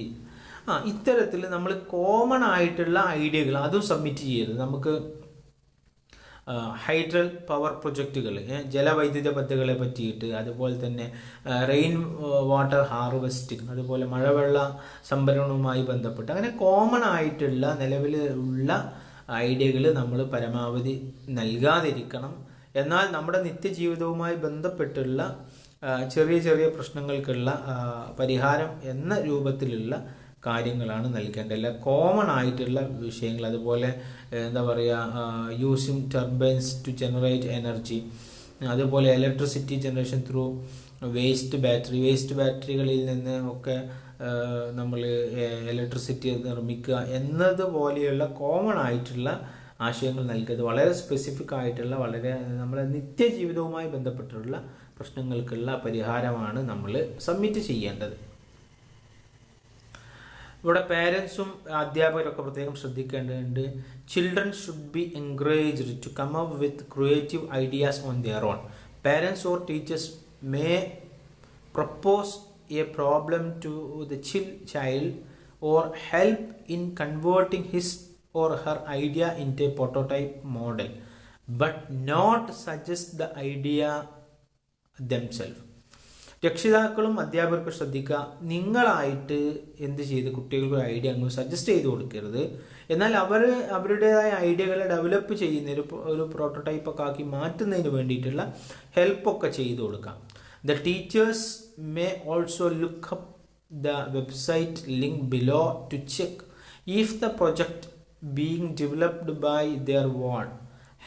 ഇത്തരത്തിൽ നമ്മൾ common ആയിട്ടുള്ള ഐഡിയകൾ അതും submit ചെയ്യരുത്. നമുക്ക് hydel power പ്രൊജക്റ്റുകൾ, ജലവൈദ്യുത പദ്ധതികളെ പറ്റിയിട്ട്, അതുപോലെ തന്നെ റെയിൻ വാട്ടർ ഹാർവെസ്റ്റിംഗ്, അതുപോലെ മഴവെള്ള സംഭരണവുമായി ബന്ധപ്പെട്ട് അങ്ങനെ കോമൺ ആയിട്ടുള്ള നിലവിൽ ഉള്ള ഐഡിയകൾ നമ്മൾ പരമാവധി നൽകാതിരിക്കണം. എന്നാൽ നമ്മുടെ നിത്യജീവിതവുമായി ബന്ധപ്പെട്ടുള്ള ചെറിയ ചെറിയ പ്രശ്നങ്ങൾക്കുള്ള പരിഹാരം എന്ന രൂപത്തിലുള്ള കാര്യങ്ങളാണ് നൽകേണ്ടത്. അല്ല കോമൺ ആയിട്ടുള്ള വിഷയങ്ങൾ, അതുപോലെ എന്താ പറയുക, using turbines to generate energy, അതുപോലെ ഇലക്ട്രിസിറ്റി ജനറേഷൻ ത്രൂ വേസ്റ്റ് ബാറ്ററികളിൽ നിന്ന് ഒക്കെ നമ്മൾ ഇലക്ട്രിസിറ്റി നിർമ്മിക്കുക എന്നതുപോലെയുള്ള കോമൺ ആയിട്ടുള്ള ആശയങ്ങൾ നൽകുന്നത് വളരെ സ്പെസിഫിക് ആയിട്ടുള്ള വളരെ നമ്മുടെ നിത്യജീവിതവുമായി ബന്ധപ്പെട്ടുള്ള പ്രശ്നങ്ങൾക്കുള്ള പരിഹാരമാണ് നമ്മൾ സബ്മിറ്റ് ചെയ്യേണ്ടത്. ഇവിടെ പേരൻസും അധ്യാപകരൊക്കെ പ്രത്യേകം ശ്രദ്ധിക്കേണ്ടതുണ്ട്. Children should be encouraged to come up with creative ideas on their own. Parents or teachers may propose a problem to the child or help in converting his or her idea into a prototype model, but not suggest the idea themselves. രക്ഷിതാക്കളും അധ്യാപകർക്ക് ശ്രദ്ധിക്കുക, നിങ്ങളായിട്ട് എന്ത് ചെയ്ത് കുട്ടികൾക്ക് ഒരു idea അങ്ങ് suggest ചെയ്ത് കൊടുക്കരുത്. എന്നാൽ അവരുടേതായ ഐഡിയകളെ ഡെവലപ്പ് ചെയ്യുന്ന ഒരു പ്രോട്ടോടൈപ്പൊക്കെ ആക്കി മാറ്റുന്നതിന് വേണ്ടിയിട്ടുള്ള ഹെൽപ്പൊക്കെ ചെയ്തു കൊടുക്കാം. The teachers may also look up the website link below to check if the project being developed by their ward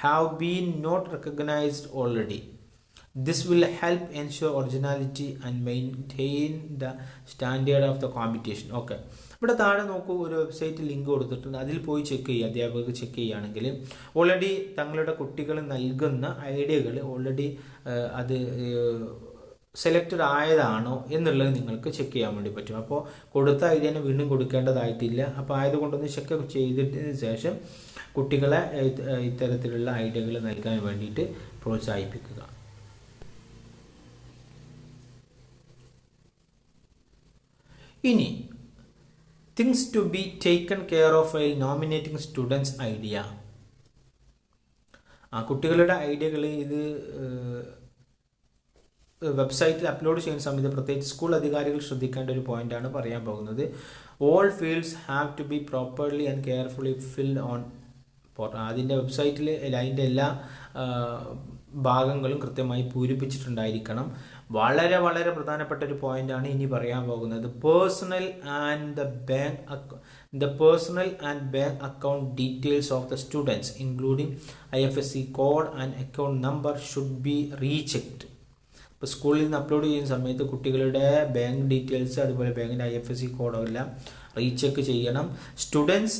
have been not recognized already. This will help ensure originality and maintain the standard of the competition. Okay, ഇവിടെ താഴെ നോക്കൂ, ഒരു website link കൊടുത്തിട്ടുണ്ട്, അതിൽ പോയി check ചെയ്യുക. അധ്യാപകർക്ക് check ചെയ്യുകയാണെങ്കിൽ ഓൾറെഡി തങ്ങളുടെ കുട്ടികൾ നൽകുന്ന ഐഡിയകൾ ഓൾറെഡി അത് സെലക്റ്റഡ് ആയതാണോ എന്നുള്ളത് നിങ്ങൾക്ക് ചെക്ക് ചെയ്യാൻ വേണ്ടി പറ്റും. അപ്പോൾ കൊടുത്ത ഐഡിയനെ വീണ്ടും കൊടുക്കേണ്ടതായിട്ടില്ല. അപ്പോൾ ആയതുകൊണ്ടൊന്ന് ചെക്ക് ചെയ്തതിന് ശേഷം കുട്ടികളെ ഇത്തരത്തിലുള്ള ഐഡിയകൾ നൽകാൻ വേണ്ടിയിട്ട് പ്രോത്സാഹിപ്പിക്കുക. ഇനി things to be taken care of while nominating students idea. കുട്ടികളുടെ ഐഡിയകൾ ഇത് വെബ്സൈറ്റിൽ അപ്ലോഡ് ചെയ്യുന്ന സമയത്ത് പ്രത്യേകിച്ച് സ്കൂൾ അധികാരികൾ ശ്രദ്ധിക്കേണ്ട ഒരു പോയിന്റാണ് പറയാൻ പോകുന്നത്. All fields have to be properly and carefully filled on. അതിൻ്റെ വെബ്സൈറ്റിൽ അതിൻ്റെ എല്ലാ ഭാഗങ്ങളും കൃത്യമായി പൂരിപ്പിച്ചിട്ടുണ്ടായിരിക്കണം. വളരെ വളരെ പ്രധാനപ്പെട്ട ഒരു പോയിന്റാണ് ഇനി പറയാൻ പോകുന്നത്. Personal and bank account details of the students including IFSC code and account number should be rechecked. ഇപ്പോൾ സ്കൂളിൽ നിന്ന് അപ്ലോഡ് ചെയ്യുന്ന സമയത്ത് കുട്ടികളുടെ ബാങ്ക് ഡീറ്റെയിൽസ്, അതുപോലെ ബാങ്കിൻ്റെ IFSC കോഡോ എല്ലാം റീചെക്ക് ചെയ്യണം. Students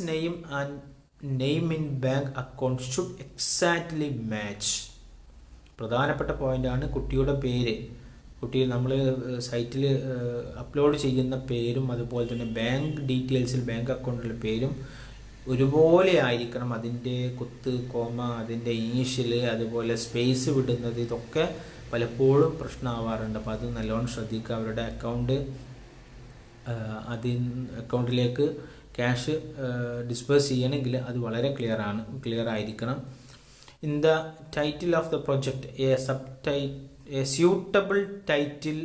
name in bank account should exactly match. പ്രധാനപ്പെട്ട പോയിൻ്റാണ് കുട്ടിയുടെ പേര്. കുട്ടി നമ്മൾ സൈറ്റിൽ അപ്ലോഡ് ചെയ്യുന്ന പേരും അതുപോലെ തന്നെ ബാങ്ക് ഡീറ്റെയിൽസിൽ ബാങ്ക് അക്കൗണ്ടിലെ പേരും ഒരുപോലെ ആയിരിക്കണം. അതിൻ്റെ കുത്ത്, കോമ, അതിൻ്റെ ഇനീഷ്യൽ, അതുപോലെ സ്പേസ് വിടുന്നത്, ഇതൊക്കെ പലപ്പോഴും പ്രശ്നമാവാറുണ്ട്. അപ്പോൾ അത് നല്ലോണം ശ്രദ്ധിക്കുക. അവരുടെ അക്കൗണ്ടിലേക്ക് ക്യാഷ് ഡിസ്പേഴ്സ് ചെയ്യണമെങ്കിൽ അത് വളരെ ക്ലിയർ ആയിരിക്കണം. In the title of the project A suitable title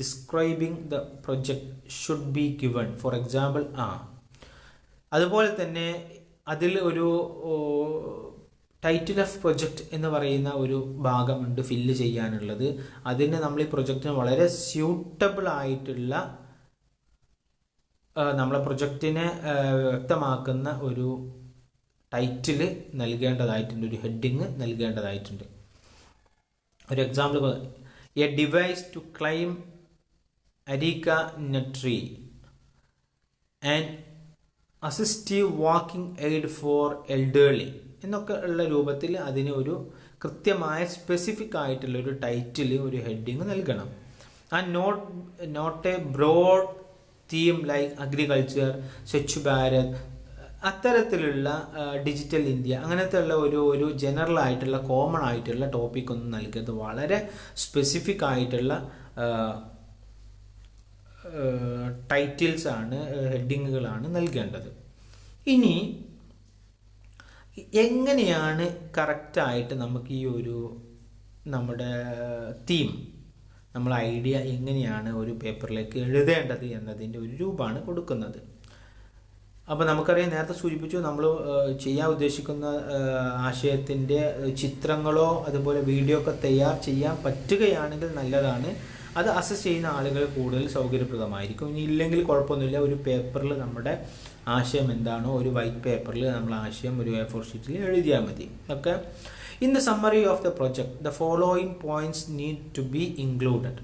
describing the project should be given. For example അതുപോലെ തന്നെ അതിൽ ഒരു ടൈറ്റിൽ ഓഫ് പ്രൊജക്റ്റ് എന്ന് പറയുന്ന ഒരു ഭാഗമുണ്ട് ഫില്ല് ചെയ്യാനുള്ളത്. അതിന് നമ്മൾ ഈ പ്രൊജക്റ്റിന് വളരെ സ്യൂട്ടബിൾ ആയിട്ടുള്ള നമ്മളെ പ്രൊജക്റ്റിനെ വ്യക്തമാക്കുന്ന ഒരു ടൈറ്റിൽ നൽകേണ്ടതായിട്ടുണ്ട്, ഒരു ഹെഡിങ് നൽകേണ്ടതായിട്ടുണ്ട്. ഒരു example, a device to climb areca nut tree and assistive walking aid for elderly എന്നൊക്കെ ഉള്ള രൂപത്തിൽ അതിന് ഒരു കൃത്യമായ സ്പെസിഫിക് ആയിട്ടുള്ള ഒരു ടൈറ്റിൽ, ഒരു ഹെഡിങ് നൽകണം. And not a broad theme like agriculture, Swachh Bharat, അത്തരത്തിലുള്ള ഡിജിറ്റൽ ഇന്ത്യ, അങ്ങനത്തെ ഉള്ള ഒരു ജനറൽ ആയിട്ടുള്ള കോമൺ ആയിട്ടുള്ള ടോപ്പിക് ഒന്നും നൽകരുത്. വളരെ സ്പെസിഫിക് ആയിട്ടുള്ള ടൈറ്റിൽസ് ആണ്, ഹെഡിങ്ങുകളാണ് നൽകേണ്ടത്. ഇനി എങ്ങനെയാണ് കറക്റ്റായിട്ട് നമുക്ക് ഈ നമ്മുടെ തീം, നമ്മളെ ഐഡിയ എങ്ങനെയാണ് ഒരു പേപ്പറിലേക്ക് എഴുതേണ്ടത് എന്നതിൻ്റെ ഒരു രൂപമാണ് കൊടുക്കുന്നത്. അപ്പോൾ നമുക്കറിയാം, നേരത്തെ സൂചിപ്പിച്ചു, നമ്മൾ ചെയ്യാൻ ഉദ്ദേശിക്കുന്ന ആശയത്തിൻ്റെ ചിത്രങ്ങളോ അതുപോലെ വീഡിയോ ഒക്കെ ചെയ്യാൻ പറ്റുകയാണെങ്കിൽ നല്ലതാണ്. അത് അസസ് ചെയ്യുന്ന ആളുകൾ കൂടുതൽ സൗകര്യപ്രദമായിരിക്കും. ഇനി ഇല്ലെങ്കിൽ കുഴപ്പമൊന്നുമില്ല, ഒരു പേപ്പറിൽ നമ്മുടെ ആശയം എന്താണോ, ഒരു വൈറ്റ് പേപ്പറിൽ നമ്മൾ ആശയം ഒരു A4 ഷീറ്റിൽ എഴുതിയാൽ മതി. Okay. In the summary of the project the following points need to be included.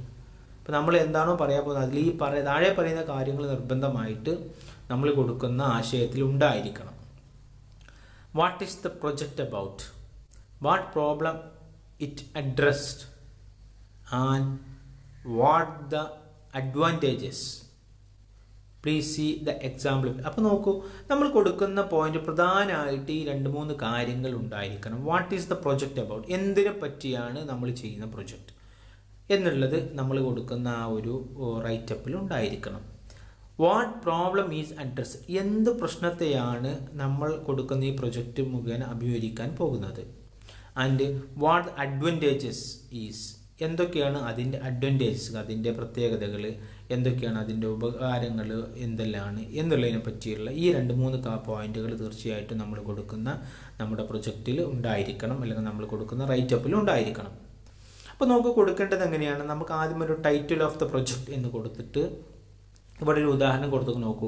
അപ്പോൾ നമ്മൾ എന്താണോ പറയാൻ പോകുന്നത് അതിൽ താഴെ പറയുന്ന കാര്യങ്ങൾ നിർബന്ധമായിട്ട് നമ്മൾ കൊടുക്കുന്ന ആശയത്തിൽ ഉണ്ടായിരിക്കണം. What is the project about, what problem it addressed and what the advantages, please see the example. അപ്പോൾ നോക്കൂ, നമ്മൾ കൊടുക്കുന്ന പോയിന്റ് പ്രധാനമായിട്ട് ഈ 2-3 കാര്യങ്ങൾ ഉണ്ടായിരിക്കണം. What is the project about, എന്തിനെ പറ്റിയാണ് നമ്മൾ ചെയ്യുന്ന പ്രൊജക്റ്റ് എന്നുള്ളത് നമ്മൾ കൊടുക്കുന്ന ആ ഒരു റൈറ്റപ്പിൽ ഉണ്ടായിരിക്കണം. വാട്ട് പ്രോബ്ലം ഈസ് അഡ്രസ്, എന്ത് പ്രശ്നത്തെയാണ് നമ്മൾ കൊടുക്കുന്ന ഈ പ്രൊജക്റ്റ് മുഖേന അഭിമുഖീകരിക്കാൻ പോകുന്നത്. ആൻഡ് വാട്ട് അഡ്വാൻറ്റേജസ് ഈസ്, എന്തൊക്കെയാണ് അതിൻ്റെ അഡ്വാൻറ്റേജസ്, അതിൻ്റെ പ്രത്യേകതകൾ എന്തൊക്കെയാണ്, അതിൻ്റെ ഉപകാരങ്ങൾ എന്തെല്ലാമാണ് എന്നുള്ളതിനെ പറ്റിയുള്ള ഈ 2-3 പോയിന്റുകൾ തീർച്ചയായിട്ടും നമ്മൾ കൊടുക്കുന്ന നമ്മുടെ പ്രൊജക്റ്റിൽ ഉണ്ടായിരിക്കണം, അല്ലെങ്കിൽ നമ്മൾ കൊടുക്കുന്ന റൈറ്റപ്പിൽ ഉണ്ടായിരിക്കണം. അപ്പോൾ നമുക്ക് കൊടുക്കേണ്ടത് എങ്ങനെയാണ്, നമുക്ക് ആദ്യം ഒരു ടൈറ്റിൽ ഓഫ് ദ പ്രൊജക്റ്റ് എന്ന് കൊടുത്തിട്ട് ഇവിടെ ഒരു ഉദാഹരണം കൊടുത്തു നോക്കൂ.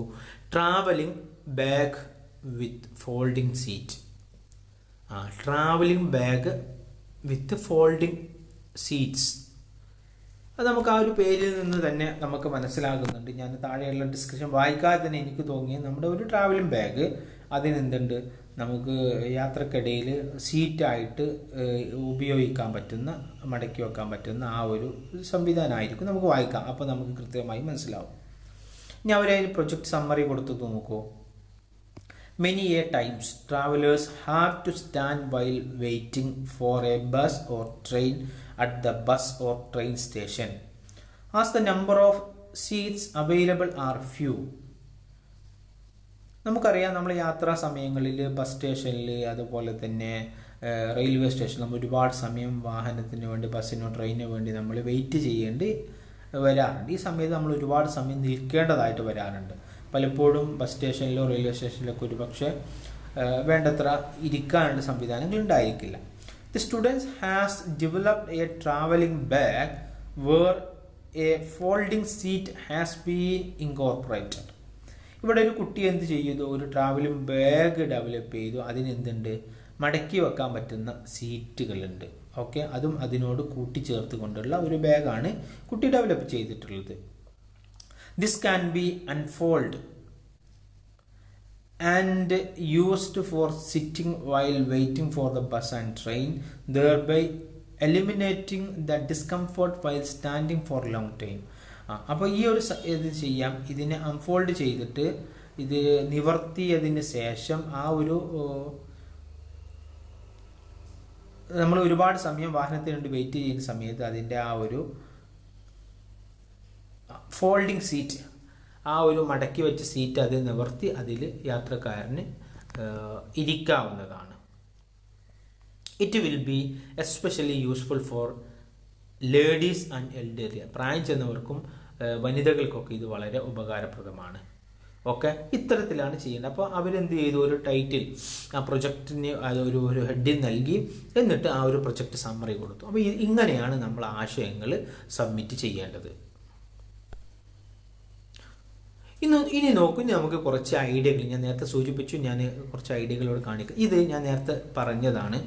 ട്രാവലിംഗ് ബാഗ് വിത്ത് ഫോൾഡിംഗ് സീറ്റ്. ട്രാവലിംഗ് ബാഗ് വിത്ത് ഫോൾഡിംഗ് സീറ്റ്സ്, അത് നമുക്ക് ആ ഒരു പേരിൽ നിന്ന് തന്നെ നമുക്ക് മനസ്സിലാകുന്നുണ്ട്. ഞാൻ താഴെയുള്ള ഡിസ്ക്രിപ്ഷൻ വായിക്കാതെ തന്നെ എനിക്ക് തോന്നിയ നമ്മുടെ ഒരു ട്രാവലിംഗ് ബാഗ്, അതിനെന്തുണ്ട്, നമുക്ക് യാത്രക്കിടയിൽ സീറ്റായിട്ട് ഉപയോഗിക്കാൻ പറ്റുന്ന, മടക്കി വെക്കാൻ പറ്റുന്ന ആ ഒരു സംവിധാനമായിരിക്കും നമുക്ക് വായിക്കാം. അപ്പോൾ നമുക്ക് കൃത്യമായി മനസ്സിലാവും. ഇനി അവരതിന് പ്രൊജക്റ്റ് സമ്മറി കൊടുത്തത് നോക്കൂ. Many a times travelers have to stand while waiting for a bus or train at the bus or train station, as the number of seats available are few. നമുക്കറിയാം, നമ്മൾ യാത്രാ സമയങ്ങളിൽ ബസ് സ്റ്റേഷനിൽ അതുപോലെ തന്നെ railway സ്റ്റേഷനിൽ നമ്മൾ ഒരുപാട് സമയം വാഹനത്തിന് വേണ്ടി, ബസ്സിനോ ട്രെയിനിനോ വേണ്ടി നമ്മൾ വെയിറ്റ് ചെയ്യേണ്ടി വരാറുണ്ട്. ഈ സമയത്ത് നമ്മൾ ഒരുപാട് സമയം നിൽക്കേണ്ടതായിട്ട് വരാറുണ്ട്. പലപ്പോഴും ബസ് സ്റ്റേഷനിലോ റെയിൽവേ സ്റ്റേഷനിലൊക്കെ ഒരുപക്ഷെ വേണ്ടത്ര ഇരിക്കാനുള്ള സംവിധാനങ്ങൾ ഉണ്ടായിരിക്കില്ല. The students has developed a travelling bag where a folding seat has been incorporated. ഇവിടെ ഒരു കുട്ടി എന്ത് ചെയ്തു, ഒരു ട്രാവലിംഗ് ബാഗ് ഡെവലപ്പ് ചെയ്തു. അതിനെന്തുണ്ട്, മടക്കി വെക്കാൻ പറ്റുന്ന സീറ്റുകളുണ്ട്. ഓക്കെ, അതും അതിനോട് കൂട്ടിച്ചേർത്ത് കൊണ്ടുള്ള ഒരു ബാഗാണ് കുട്ടി ഡെവലപ്പ് ചെയ്തിട്ടുള്ളത്. This can be unfolded and used for sitting while waiting for the bus and train, thereby eliminating the discomfort while standing for long time. അപ്പോൾ ഈ ഒരു ഇത് ചെയ്യാം, ഇതിനെ അൺഫോൾഡ് ചെയ്തിട്ട് ഇത് നിവർത്തിയതിന് ശേഷം നമ്മൾ ഒരുപാട് സമയം വാഹനത്തിന് വേണ്ടി വെയിറ്റ് ചെയ്യുന്ന സമയത്ത് അതിൻ്റെ ആ ഒരു ഫോൾഡിങ് സീറ്റ്, ആ ഒരു മടക്കി വെച്ച സീറ്റ് അത് നിവർത്തി അതിൽ യാത്രക്കാരന് ഇരിക്കാവുന്നതാണ്. It will be especially useful for ladies and elderly. പ്രായം ചെന്നവർക്കും വനിതകൾക്കൊക്കെ ഇത് വളരെ ഉപകാരപ്രദമാണ്. ഓക്കെ, ഇത്തരത്തിലാണ് ചെയ്യേണ്ടത്. അപ്പോൾ അവരെന്ത് ചെയ്തു, ഒരു ടൈറ്റിൽ ആ പ്രൊജക്റ്റിന് അതൊരു ഹെഡിൽ നൽകി, എന്നിട്ട് ആ ഒരു പ്രൊജക്റ്റ് സമ്മറി കൊടുത്തു. അപ്പോൾ ഇങ്ങനെയാണ് നമ്മൾ ആശയങ്ങൾ സബ്മിറ്റ് ചെയ്യേണ്ടത്. ഇനി നോക്കൂ, നമുക്ക് കുറച്ച് ഐഡിയകൾ ഞാൻ നേരത്തെ സൂചിപ്പിച്ചു, ഞാൻ കുറച്ച് ഐഡിയകളോട് കാണിക്കാം. ഇത് ഞാൻ നേരത്തെ പറഞ്ഞതാണ്.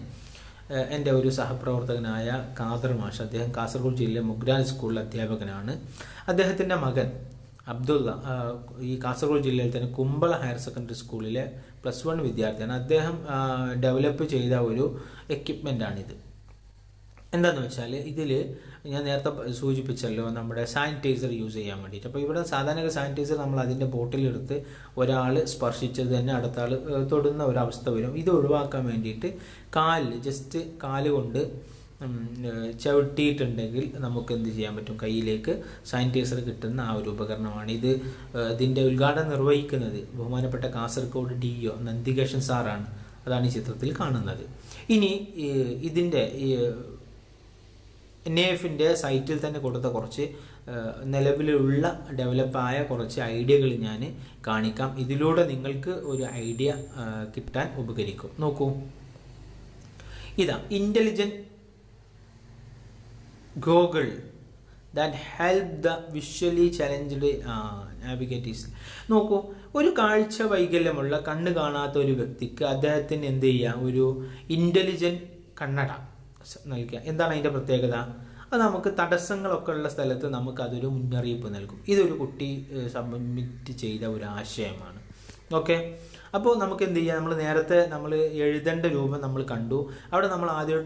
എൻ്റെ ഒരു സഹപ്രവർത്തകനായ ഖാദർ മാഷ്, അദ്ദേഹം കാസർഗോഡ് ജില്ലയിലെ മുഗ്രാൻ സ്കൂളിലെ അധ്യാപകനാണ്. അദ്ദേഹത്തിൻ്റെ മകൻ അബ്ദുള്ള ഈ കാസർഗോഡ് ജില്ലയിൽ തന്നെ കുമ്പള ഹയർ സെക്കൻഡറി സ്കൂളിലെ +1 വിദ്യാർത്ഥിയാണ്. അദ്ദേഹം ഡെവലപ്പ് ചെയ്ത ഒരു എക്യുപ്മെൻ്റാണിത്. എന്താണെന്ന് വെച്ചാൽ ഇതിൽ ഞാൻ നേരത്തെ സൂചിപ്പിച്ചല്ലോ, നമ്മുടെ സാനിറ്റൈസർ യൂസ് ചെയ്യാൻ വേണ്ടിയിട്ട്. അപ്പോൾ ഇവിടെ സാധാരണ സാനിറ്റൈസർ നമ്മൾ അതിൻ്റെ ബോട്ടിലെടുത്ത് ഒരാൾ സ്പർശിച്ചത് തന്നെ അടുത്ത ആൾ തൊടുന്ന ഒരവസ്ഥ വരും. ഇത് ഒഴിവാക്കാൻ വേണ്ടിയിട്ട് ജസ്റ്റ് കാല് കൊണ്ട് ചവിട്ടിയിട്ടുണ്ടെങ്കിൽ നമുക്ക് എന്ത് ചെയ്യാൻ പറ്റും, കയ്യിലേക്ക് സാനിറ്റൈസർ കിട്ടുന്ന ആ ഒരു ഉപകരണമാണ് ഇത്. ഇതിൻ്റെ ഉദ്ഘാടനം നിർവഹിക്കുന്നത് ബഹുമാനപ്പെട്ട കാസർഗോഡ് DO നന്ദികേശൻ സാറാണ്. അതാണ് ഈ ചിത്രത്തിൽ കാണുന്നത്. ഇനി ഇതിൻ്റെ NIF സൈറ്റിൽ തന്നെ കൊടുത്ത കുറച്ച് നിലവിലുള്ള ഡെവലപ്പായ കുറച്ച് ഐഡിയകൾ ഞാൻ കാണിക്കാം. ഇതിലൂടെ നിങ്ങൾക്ക് ഒരു ഐഡിയ കിട്ടാൻ ഉപകരിക്കും. നോക്കൂ, ഇതാ intelligent goggle that help the visually challenged navigators. നോക്കൂ, ഒരു കാഴ്ച വൈകല്യമുള്ള കണ്ണ് കാണാത്ത ഒരു വ്യക്തിക്ക് അദ്ദേഹത്തിന് എന്ത് ചെയ്യുക, ഒരു ഇൻ്റലിജൻറ്റ് കണ്ണട നൽകുക. എന്താണ് അതിൻ്റെ പ്രത്യേകത? അത് നമുക്ക് തടസ്സങ്ങളൊക്കെ ഉള്ള സ്ഥലത്ത് നമുക്ക് അതൊരു മുന്നറിയിപ്പ് നൽകും. ഇതൊരു കുട്ടി സബ്മിറ്റ് ചെയ്ത ഒരു ആശയമാണ്. ഓക്കെ, അപ്പോൾ നമുക്ക് എന്ത് ചെയ്യാം, നേരത്തെ നമ്മൾ എഴുതേണ്ട രൂപം നമ്മൾ കണ്ടു. അവിടെ നമ്മൾ ആദ്യം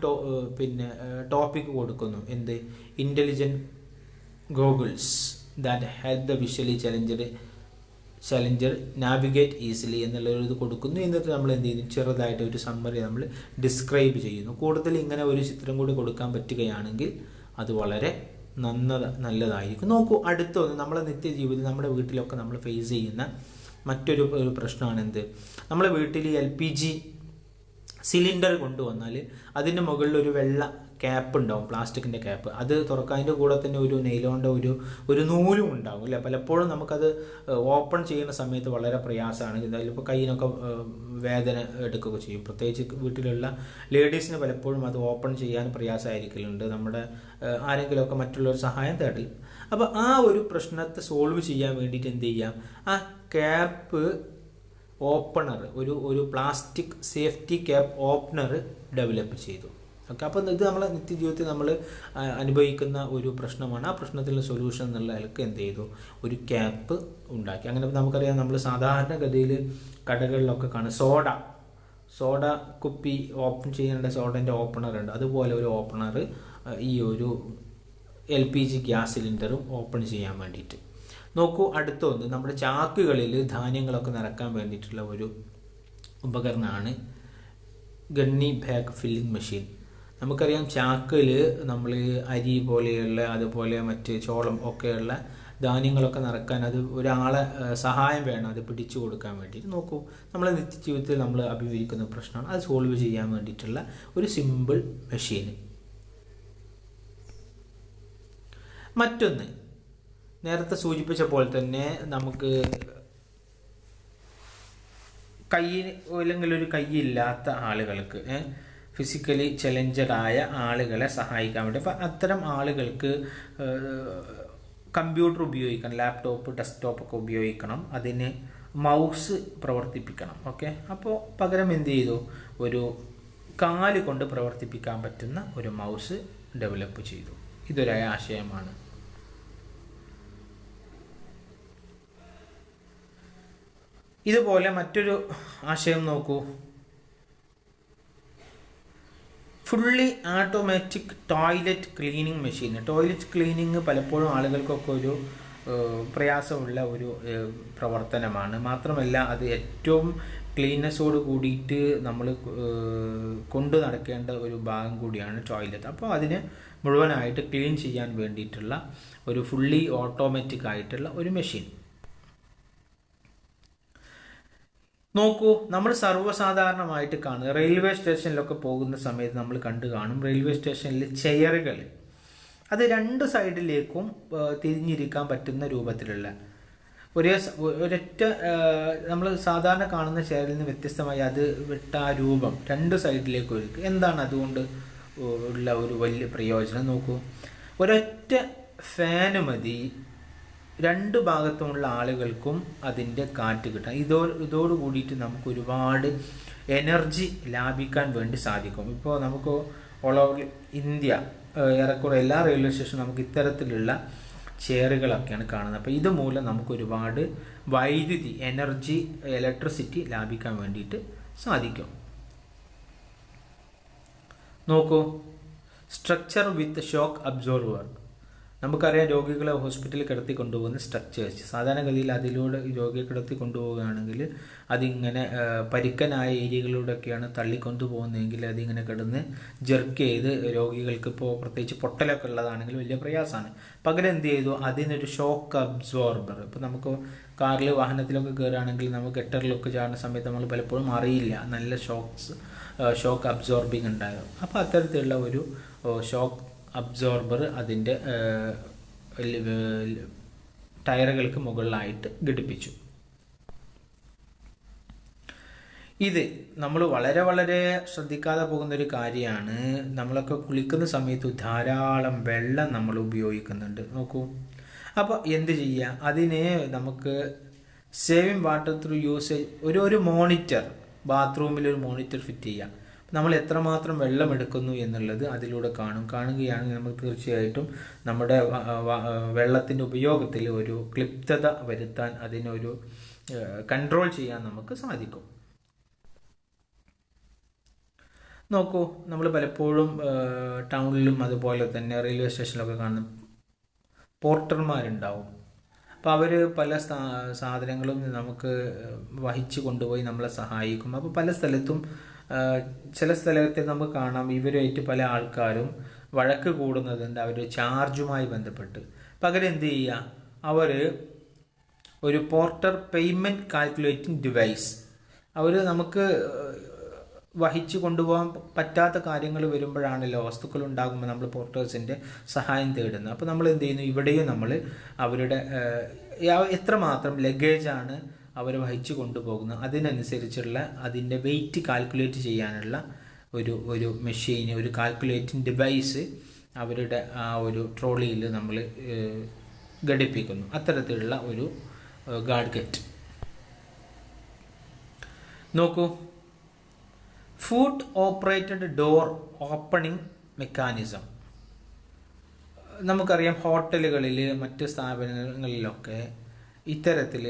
ടോപ്പിക് കൊടുക്കുന്നു, എന്ത്, intelligent goggles that help the visually challenger navigate easily എന്നുള്ളൊരു ഇത് കൊടുക്കുന്നു. എന്നിട്ട് നമ്മൾ എന്ത് ചെയ്യുന്നു, ചെറുതായിട്ട് ഒരു സമ്മറി നമ്മൾ ഡിസ്ക്രൈബ് ചെയ്യുന്നു. കൂടുതൽ ഇങ്ങനെ ഒരു ചിത്രം കൂടി കൊടുക്കാൻ പറ്റുകയാണെങ്കിൽ അത് വളരെ നല്ലതായിരിക്കും. നോക്കൂ, അടുത്തൊന്ന് നമ്മളെ നിത്യജീവിതത്തിൽ നമ്മുടെ വീട്ടിലൊക്കെ നമ്മൾ ഫേസ് ചെയ്യുന്ന മറ്റൊരു പ്രശ്നമാണ് എന്ത്, നമ്മളെ വീട്ടിൽ LPG സിലിണ്ടർ കൊണ്ടുവന്നാൽ അതിൻ്റെ മുകളിൽ ഒരു വെള്ള ക്യാപ്പ് ഉണ്ടാവും, പ്ലാസ്റ്റിക്കിൻ്റെ ക്യാപ്പ്. അത് തുറക്കാതിൻ്റെ കൂടെ തന്നെ ഒരു നെയിലോണ്ട ഒരു നൂലും ഉണ്ടാവും അല്ലേ. പലപ്പോഴും നമുക്കത് ഓപ്പൺ ചെയ്യുന്ന സമയത്ത് വളരെ പ്രയാസമാണ്. അതിലിപ്പോൾ കയ്യിനൊക്കെ വേദന എടുക്കുകയൊക്കെ ചെയ്യും. പ്രത്യേകിച്ച് വീട്ടിലുള്ള ലേഡീസിന് പലപ്പോഴും അത് ഓപ്പൺ ചെയ്യാൻ പ്രയാസമായിരിക്കലുണ്ട്, നമ്മുടെ ആരെങ്കിലുമൊക്കെ മറ്റുള്ളവർ സഹായം തേടൽ. അപ്പോൾ ആ ഒരു പ്രശ്നത്തെ സോൾവ് ചെയ്യാൻ വേണ്ടിയിട്ട് എന്ത് ചെയ്യാം, ആ ക്യാപ്പ് ഓപ്പണർ, ഒരു plastic safety cap opener develop ചെയ്തു. ഓക്കെ, അപ്പോൾ ഇത് നമ്മളെ നിത്യജീവിതത്തിൽ നമ്മൾ അനുഭവിക്കുന്ന ഒരു പ്രശ്നമാണ്. ആ പ്രശ്നത്തിലുള്ള സൊല്യൂഷൻ എന്നുള്ള നിലക്ക് എന്ത് ചെയ്തു, ഒരു ക്യാപ്പ് ഉണ്ടാക്കി. അങ്ങനെ നമുക്കറിയാം, നമ്മൾ സാധാരണഗതിയിൽ കടകളിലൊക്കെ കാണും സോഡ കുപ്പി ഓപ്പൺ ചെയ്യേണ്ട സോഡൻ്റെ ഓപ്പണർ ഉണ്ട്. അതുപോലെ ഒരു ഓപ്പണർ ഈ ഒരു LPG ഗ്യാസ് സിലിണ്ടറും ഓപ്പൺ ചെയ്യാൻ വേണ്ടിയിട്ട്. നോക്കൂ, അടുത്തൊന്ന് നമ്മുടെ ചാക്കുകളിൽ ധാന്യങ്ങളൊക്കെ നിറക്കാൻ വേണ്ടിയിട്ടുള്ള ഒരു ഉപകരണമാണ് ഗണ്ണി ബാഗ് ഫില്ലിംഗ് മെഷീൻ. നമുക്കറിയാം, ചാക്കിൽ നമ്മൾ അരി പോലെയുള്ള അതുപോലെ മറ്റ് ചോളം ഒക്കെയുള്ള ധാന്യങ്ങളൊക്കെ നിറക്കാൻ അത് ഒരാളെ സഹായം വേണം, അത് പിടിച്ചു കൊടുക്കാൻ വേണ്ടിയിട്ട്. നോക്കൂ, നമ്മളെ നിത്യജീവിതത്തിൽ നമ്മൾ അഭിമുഖീകരിക്കുന്ന പ്രശ്നമാണ്. അത് സോൾവ് ചെയ്യാൻ വേണ്ടിയിട്ടുള്ള ഒരു സിമ്പിൾ മെഷീൻ. മറ്റൊന്ന് നേരത്തെ സൂചിപ്പിച്ച പോലെ തന്നെ നമുക്ക് അല്ലെങ്കിൽ ഒരു കൈയില്ലാത്ത ആളുകൾക്ക്, ഫിസിക്കലി ചലഞ്ചഡ് ആയ ആളുകളെ സഹായിക്കാൻ വേണ്ടി, അപ്പോൾ അത്തരം ആളുകൾക്ക് കമ്പ്യൂട്ടർ ഉപയോഗിക്കണം, ലാപ്ടോപ്പ് ഡെസ്ക്ടോപ്പൊക്കെ ഉപയോഗിക്കണം, അതിന് മൗസ് പ്രവർത്തിപ്പിക്കണം. ഓക്കെ, അപ്പോൾ പകരം എന്ത് ചെയ്തു, ഒരു കാല് കൊണ്ട് പ്രവർത്തിപ്പിക്കാൻ പറ്റുന്ന ഒരു മൗസ് ഡെവലപ്പ് ചെയ്തു. ഇതൊരു ആശയമാണ്. ഇതുപോലെ മറ്റൊരു ആശയം നോക്കൂ, fully automatic toilet cleaning machine. Toilet cleaning പലപ്പോഴും ആളുകൾക്കൊക്കെ ഒരു പ്രയാസമുള്ള ഒരു പ്രവർത്തനമാണ്. മാത്രമല്ല അത് ഏറ്റവും ക്ലീനസ്സോട് കൂടിയിട്ട് നമ്മൾ കൊണ്ടു നടക്കേണ്ട ഒരു ഭാഗം കൂടിയാണ് ടോയ്ലറ്റ്. അപ്പോൾ അതിനെ മുഴുവനായിട്ട് ക്ലീൻ ചെയ്യാൻ വേണ്ടിയിട്ടുള്ള ഒരു ഫുള്ളി ഓട്ടോമാറ്റിക് ആയിട്ടുള്ള ഒരു മെഷീൻ. നോക്കൂ, നമ്മൾ സർവ്വസാധാരണമായിട്ട് കാണുക റെയിൽവേ സ്റ്റേഷനിലൊക്കെ പോകുന്ന സമയത്ത് നമ്മൾ കാണും റെയിൽവേ സ്റ്റേഷനിൽ ചെയറുകൾ അത് രണ്ട് സൈഡിലേക്കും തിരിഞ്ഞിരിക്കാൻ പറ്റുന്ന രൂപത്തിലുള്ള ഒരൊറ്റ നമ്മൾ സാധാരണ കാണുന്ന ചെയറിൽ നിന്ന് വ്യത്യസ്തമായി അത് വിട്ട ആ രൂപം രണ്ട് സൈഡിലേക്ക് ഒരുക്കുക. എന്താണ് അതുകൊണ്ട് ഉള്ള ഒരു വലിയ പ്രയോജനം? നോക്കൂ, ഒരൊറ്റ ഫാന് മതി രണ്ട് ഭാഗത്തുമുള്ള ആളുകൾക്കും അതിൻ്റെ കാറ്റ് കിട്ടാൻ. ഇതോട് കൂടിയിട്ട് നമുക്ക് ഒരുപാട് എനർജി ലാഭിക്കാൻ വേണ്ടി സാധിക്കും. ഇപ്പോൾ നമുക്ക് ഓൾ ഓവർ ഇന്ത്യ ഏറെക്കുറെ എല്ലാ റെയിൽവേ സ്റ്റേഷനും നമുക്ക് ഇത്തരത്തിലുള്ള ചെയറുകളൊക്കെയാണ് കാണുന്നത്. അപ്പോൾ ഇതുമൂലം നമുക്ക് ഒരുപാട് വൈദ്യുതി, എനർജി, ഇലക്ട്രിസിറ്റി ലാഭിക്കാൻ വേണ്ടിയിട്ട് സാധിക്കും. നോക്കൂ, സ്ട്രക്ചർ വിത്ത് ഷോക്ക് അബ്സോർവർ. നമുക്കറിയാം രോഗികളെ ഹോസ്പിറ്റലിൽ കിടത്തി കൊണ്ടുപോകുന്ന സ്ട്രക്ചേഴ്സ്. സാധാരണഗതിയിൽ അതിലൂടെ രോഗിയെ കിടത്തി കൊണ്ടുപോവുകയാണെങ്കിൽ അതിങ്ങനെ പരിക്കനായ ഏരിയകളിലൂടെയൊക്കെയാണ് തള്ളിക്കൊണ്ടുപോകുന്നതെങ്കിൽ അതിങ്ങനെ കിടന്ന് ജെർക്ക് ചെയ്ത് രോഗികൾക്ക് ഇപ്പോൾ പ്രത്യേകിച്ച് പൊട്ടലൊക്കെ ഉള്ളതാണെങ്കിൽ വലിയ പ്രയാസമാണ്. പകരം എന്ത് ചെയ്തു, അതിനൊരു ഷോക്ക് അബ്സോർബർ. ഇപ്പോൾ നമുക്ക് കാറിൽ വാഹനത്തിലൊക്കെ കയറുകയാണെങ്കിൽ നമുക്ക് ഗട്ടറിലൊക്കെ ചാടുന്ന സമയത്ത് നമ്മൾ പലപ്പോഴും അറിയില്ല നല്ല ഷോക്ക് അബ്സോർബിങ് ഉണ്ടാകും. അപ്പോൾ അത്തരത്തിലുള്ള ഒരു ഷോക്ക് അബ്സോർബർ അതിൻ്റെ ടയറുകൾക്ക് മുകളിലായിട്ട് ഘടിപ്പിച്ചു. ഇത് നമ്മൾ വളരെ വളരെ ശ്രദ്ധിക്കാതെ പോകുന്നൊരു കാര്യമാണ്. നമ്മളൊക്കെ കുളിക്കുന്ന സമയത്ത് ധാരാളം വെള്ളം നമ്മൾ ഉപയോഗിക്കുന്നുണ്ട്. നോക്കൂ, അപ്പോൾ എന്ത് ചെയ്യുക, അതിനെ നമുക്ക് സേവിങ് വാട്ടർ ത്രൂ യൂസേജ് ഒരു മോണിറ്റർ, ബാത്റൂമിൽ ഒരു മോണിറ്റർ ഫിറ്റ് ചെയ്യാം. നമ്മൾ എത്രമാത്രം വെള്ളം എടുക്കുന്നു എന്നുള്ളത് അതിലൂടെ കാണുകയാണെങ്കിൽ നമുക്ക് തീർച്ചയായിട്ടും നമ്മുടെ വെള്ളത്തിൻ്റെ ഉപയോഗത്തിൽ ഒരു ക്ലിപ്തത വരുത്താൻ, അതിനൊരു കൺട്രോൾ ചെയ്യാൻ നമുക്ക് സാധിക്കും. നോക്കൂ, നമ്മൾ പലപ്പോഴും ടൗണിലും അതുപോലെ തന്നെ റെയിൽവേ സ്റ്റേഷനിലൊക്കെ കാണുന്ന പോർട്ടർമാരുണ്ടാവും. അപ്പോൾ അവർ പല സാധനങ്ങളും നമുക്ക് വഹിച്ചു കൊണ്ടുപോയി നമ്മളെ സഹായിക്കും. അപ്പോൾ പല സ്ഥലത്തും ചില സ്ഥലത്ത് നമുക്ക് കാണാം ഇവരുമായിട്ട് പല ആൾക്കാരും വഴക്ക് കൂടുന്നതുണ്ട് അവർ ചാർജുമായി ബന്ധപ്പെട്ട്. പകരം എന്ത് ചെയ്യുക, അവർ ഒരു പോർട്ടർ പേയ്മെൻറ്റ് കാൽക്കുലേറ്റിംഗ് ഡിവൈസ് അവർ നമുക്ക് വഹിച്ചു കൊണ്ടുപോകാൻ പറ്റാത്ത കാര്യങ്ങൾ വരുമ്പോഴാണല്ലോ, വസ്തുക്കൾ ഉണ്ടാകുമ്പോൾ നമ്മൾ പോർട്ടേഴ്സിൻ്റെ സഹായം തേടുന്നത്. അപ്പോൾ നമ്മൾ എന്ത് ചെയ്യുന്നു, ഇവിടെയും നമ്മൾ അവരുടെ എത്രമാത്രം ലഗേജാണ് അവർ വഹിച്ചു കൊണ്ടുപോകുന്നത് അതിനനുസരിച്ചുള്ള അതിൻ്റെ വെയിറ്റ് കാൽക്കുലേറ്റ് ചെയ്യാനുള്ള ഒരു മെഷീന്, ഒരു കാൽക്കുലേറ്റിംഗ് ഡിവൈസ് അവരുടെ ആ ഒരു ട്രോളിയിൽ നമ്മൾ ഘടിപ്പിക്കുന്നു. അത്തരത്തിലുള്ള ഒരു ഗാഡ്ഗറ്റ്. നോക്കൂ, food operated door opening mechanism. നമുക്കറിയാം ഹോട്ടലുകളിൽ മറ്റ് സ്ഥാപനങ്ങളിലൊക്കെ ഇത്തരത്തിൽ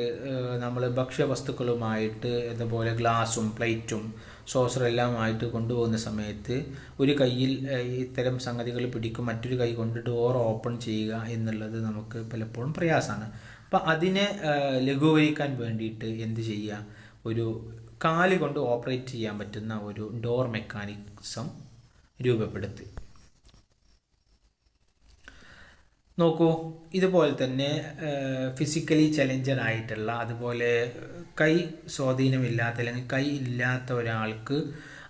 നമ്മൾ ഭക്ഷ്യവസ്തുക്കളുമായിട്ട് അതുപോലെ ഗ്ലാസും പ്ലേറ്റും സോസറെല്ലാമായിട്ട് കൊണ്ടുപോകുന്ന സമയത്ത് ഒരു കയ്യിൽ ഇത്തരം സംഗതികൾ പിടിക്കും, മറ്റൊരു കൈ കൊണ്ട് ഡോർ ഓപ്പൺ ചെയ്യുക എന്നുള്ളത് നമുക്ക് പലപ്പോഴും പ്രയാസമാണ്. അപ്പം അതിനെ ലഘൂകരിക്കാൻ വേണ്ടിയിട്ട് എന്ത് ചെയ്യുക, ഒരു കാല് കൊണ്ട് ഓപ്പറേറ്റ് ചെയ്യാൻ പറ്റുന്ന ഒരു ഡോർ മെക്കാനിസം രൂപപ്പെടുത്തി. നോക്കൂ, ഇതുപോലെ തന്നെ ഫിസിക്കലി ചലഞ്ചർ ആയിട്ടുള്ള, അതുപോലെ കൈ സ്വാധീനമില്ലാത്ത അല്ലെങ്കിൽ കൈ ഇല്ലാത്ത ഒരാൾക്ക്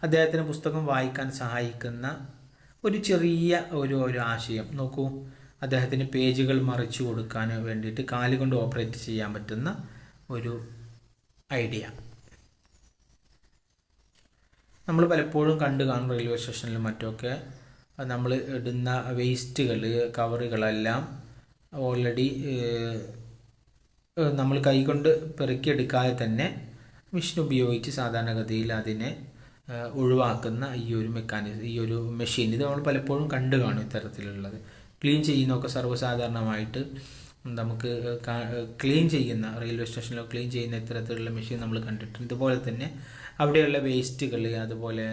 അദ്ദേഹത്തിന് പുസ്തകം വായിക്കാൻ സഹായിക്കുന്ന ഒരു ചെറിയ ഒരു ആശയം. നോക്കൂ, അദ്ദേഹത്തിന് പേജുകൾ മറിച്ചു കൊടുക്കാൻ വേണ്ടിയിട്ട് കാലുകൊണ്ട് ഓപ്പറേറ്റ് ചെയ്യാൻ പറ്റുന്ന ഒരു ഐഡിയ നമ്മൾ പലപ്പോഴും കാണും റെയിൽവേ സ്റ്റേഷനിലും മറ്റുമൊക്കെ. നമ്മൾ ഇടുന്ന വേസ്റ്റുകൾ, കവറുകളെല്ലാം ഓൾറെഡി നമ്മൾ കൈകൊണ്ട് പെറുക്കിയെടുക്കാതെ തന്നെ മെഷീൻ ഉപയോഗിച്ച് സാധാരണഗതിയിൽ അതിനെ ഒഴിവാക്കുന്ന ഈ ഒരു മെഷീൻ ഇത് നമ്മൾ പലപ്പോഴും കാണും. ഇത്തരത്തിലുള്ളത് ക്ലീൻ ചെയ്യുന്നതൊക്കെ സർവ്വസാധാരണമായിട്ട് നമുക്ക് ക്ലീൻ ചെയ്യുന്ന റെയിൽവേ സ്റ്റേഷനിലോ ക്ലീൻ ചെയ്യുന്ന ഇത്തരത്തിലുള്ള മെഷീൻ നമ്മൾ കണ്ടിട്ടുണ്ട്. ഇതുപോലെ തന്നെ അവിടെയുള്ള വേസ്റ്റുകൾ, അതുപോലെ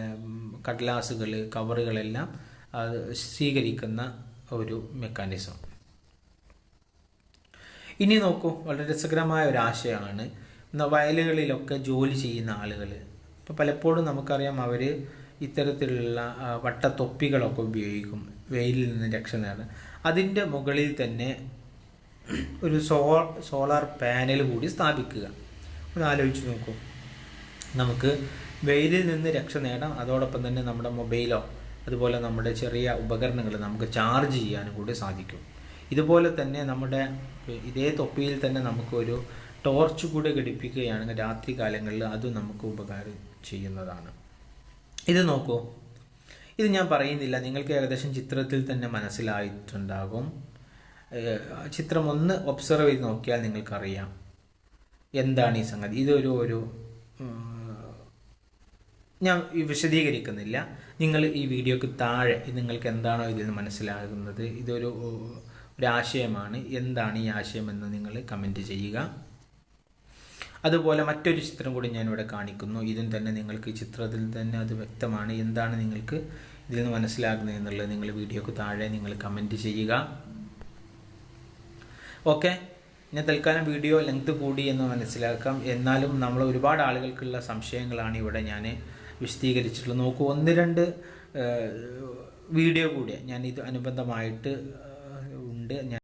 കടലാസുകൾ, കവറുകളെല്ലാം സ്വീകരിക്കുന്ന ഒരു മെക്കാനിസം. ഇനി നോക്കൂ, വളരെ രസകരമായ ഒരു ആശയമാണ്. വയലുകളിലൊക്കെ ജോലി ചെയ്യുന്ന ആളുകൾ, ഇപ്പോൾ പലപ്പോഴും നമുക്കറിയാം അവർ ഇത്തരത്തിലുള്ള വട്ടത്തൊപ്പികളൊക്കെ ഉപയോഗിക്കും വെയിലിൽ നിന്ന് രക്ഷ നേടാൻ. അതിൻ്റെ മുകളിൽ തന്നെ ഒരു സോളാർ പാനൽ കൂടി സ്ഥാപിക്കുക. ഒന്ന് ആലോചിച്ച് നോക്കൂ, നമുക്ക് വെയിലിൽ നിന്ന് രക്ഷ നേടാം, അതോടൊപ്പം തന്നെ നമ്മുടെ മൊബൈലോ അതുപോലെ നമ്മുടെ ചെറിയ ഉപകരണങ്ങൾ നമുക്ക് ചാർജ് ചെയ്യാനും കൂടി സാധിക്കും. ഇതുപോലെ തന്നെ നമ്മുടെ ഇതേ തൊപ്പിയിൽ തന്നെ നമുക്കൊരു ടോർച്ച് കൂടി ഘടിപ്പിക്കുകയാണെങ്കിൽ രാത്രി കാലങ്ങളിൽ അതും നമുക്ക് ഉപകാരം ചെയ്യുന്നതാണ്. ഇത് നോക്കൂ, ഇത് ഞാൻ പറയുന്നില്ല, നിങ്ങൾക്ക് ഏകദേശം ചിത്രത്തിൽ തന്നെ മനസ്സിലായിട്ടുണ്ടാകും. ചിത്രം ഒന്ന് ഒബ്സർവ് ചെയ്ത് നോക്കിയാൽ നിങ്ങൾക്കറിയാം എന്താണ് ഈ സംഗതി. ഇതൊരു ഞാൻ വിശദീകരിക്കുന്നില്ല. നിങ്ങൾ ഈ വീഡിയോക്ക് താഴെ നിങ്ങൾക്ക് എന്താണോ ഇതിൽ നിന്ന് മനസ്സിലാകുന്നത്, ഇതൊരു ആശയമാണ്, എന്താണ് ഈ ആശയമെന്ന് നിങ്ങൾ കമൻറ്റ് ചെയ്യുക. അതുപോലെ മറ്റൊരു ചിത്രം കൂടി ഞാനിവിടെ കാണിക്കുന്നു. ഇതും തന്നെ നിങ്ങൾക്ക് ചിത്രത്തിൽ തന്നെ അത് വ്യക്തമാണ്. എന്താണ് നിങ്ങൾക്ക് ഇതിൽ നിന്ന് മനസ്സിലാകുന്നത് എന്നുള്ളത് നിങ്ങൾ വീഡിയോക്ക് താഴെ നിങ്ങൾ കമൻറ്റ് ചെയ്യുക. ഓക്കെ, ഞാൻ തൽക്കാലം വീഡിയോ ലെങ്ത് കൂടി എന്ന് മനസ്സിലാക്കാം. എന്നാലും നമ്മൾ ഒരുപാട് ആളുകൾക്കുള്ള സംശയങ്ങളാണ് ഇവിടെ ഞാൻ വിശദീകരിച്ചിട്ടുള്ളത്. നോക്കൂ, 1-2 വീഡിയോ കൂടി ഞാൻ ഇത് അനുബന്ധമായിട്ട് ഉണ്ട്.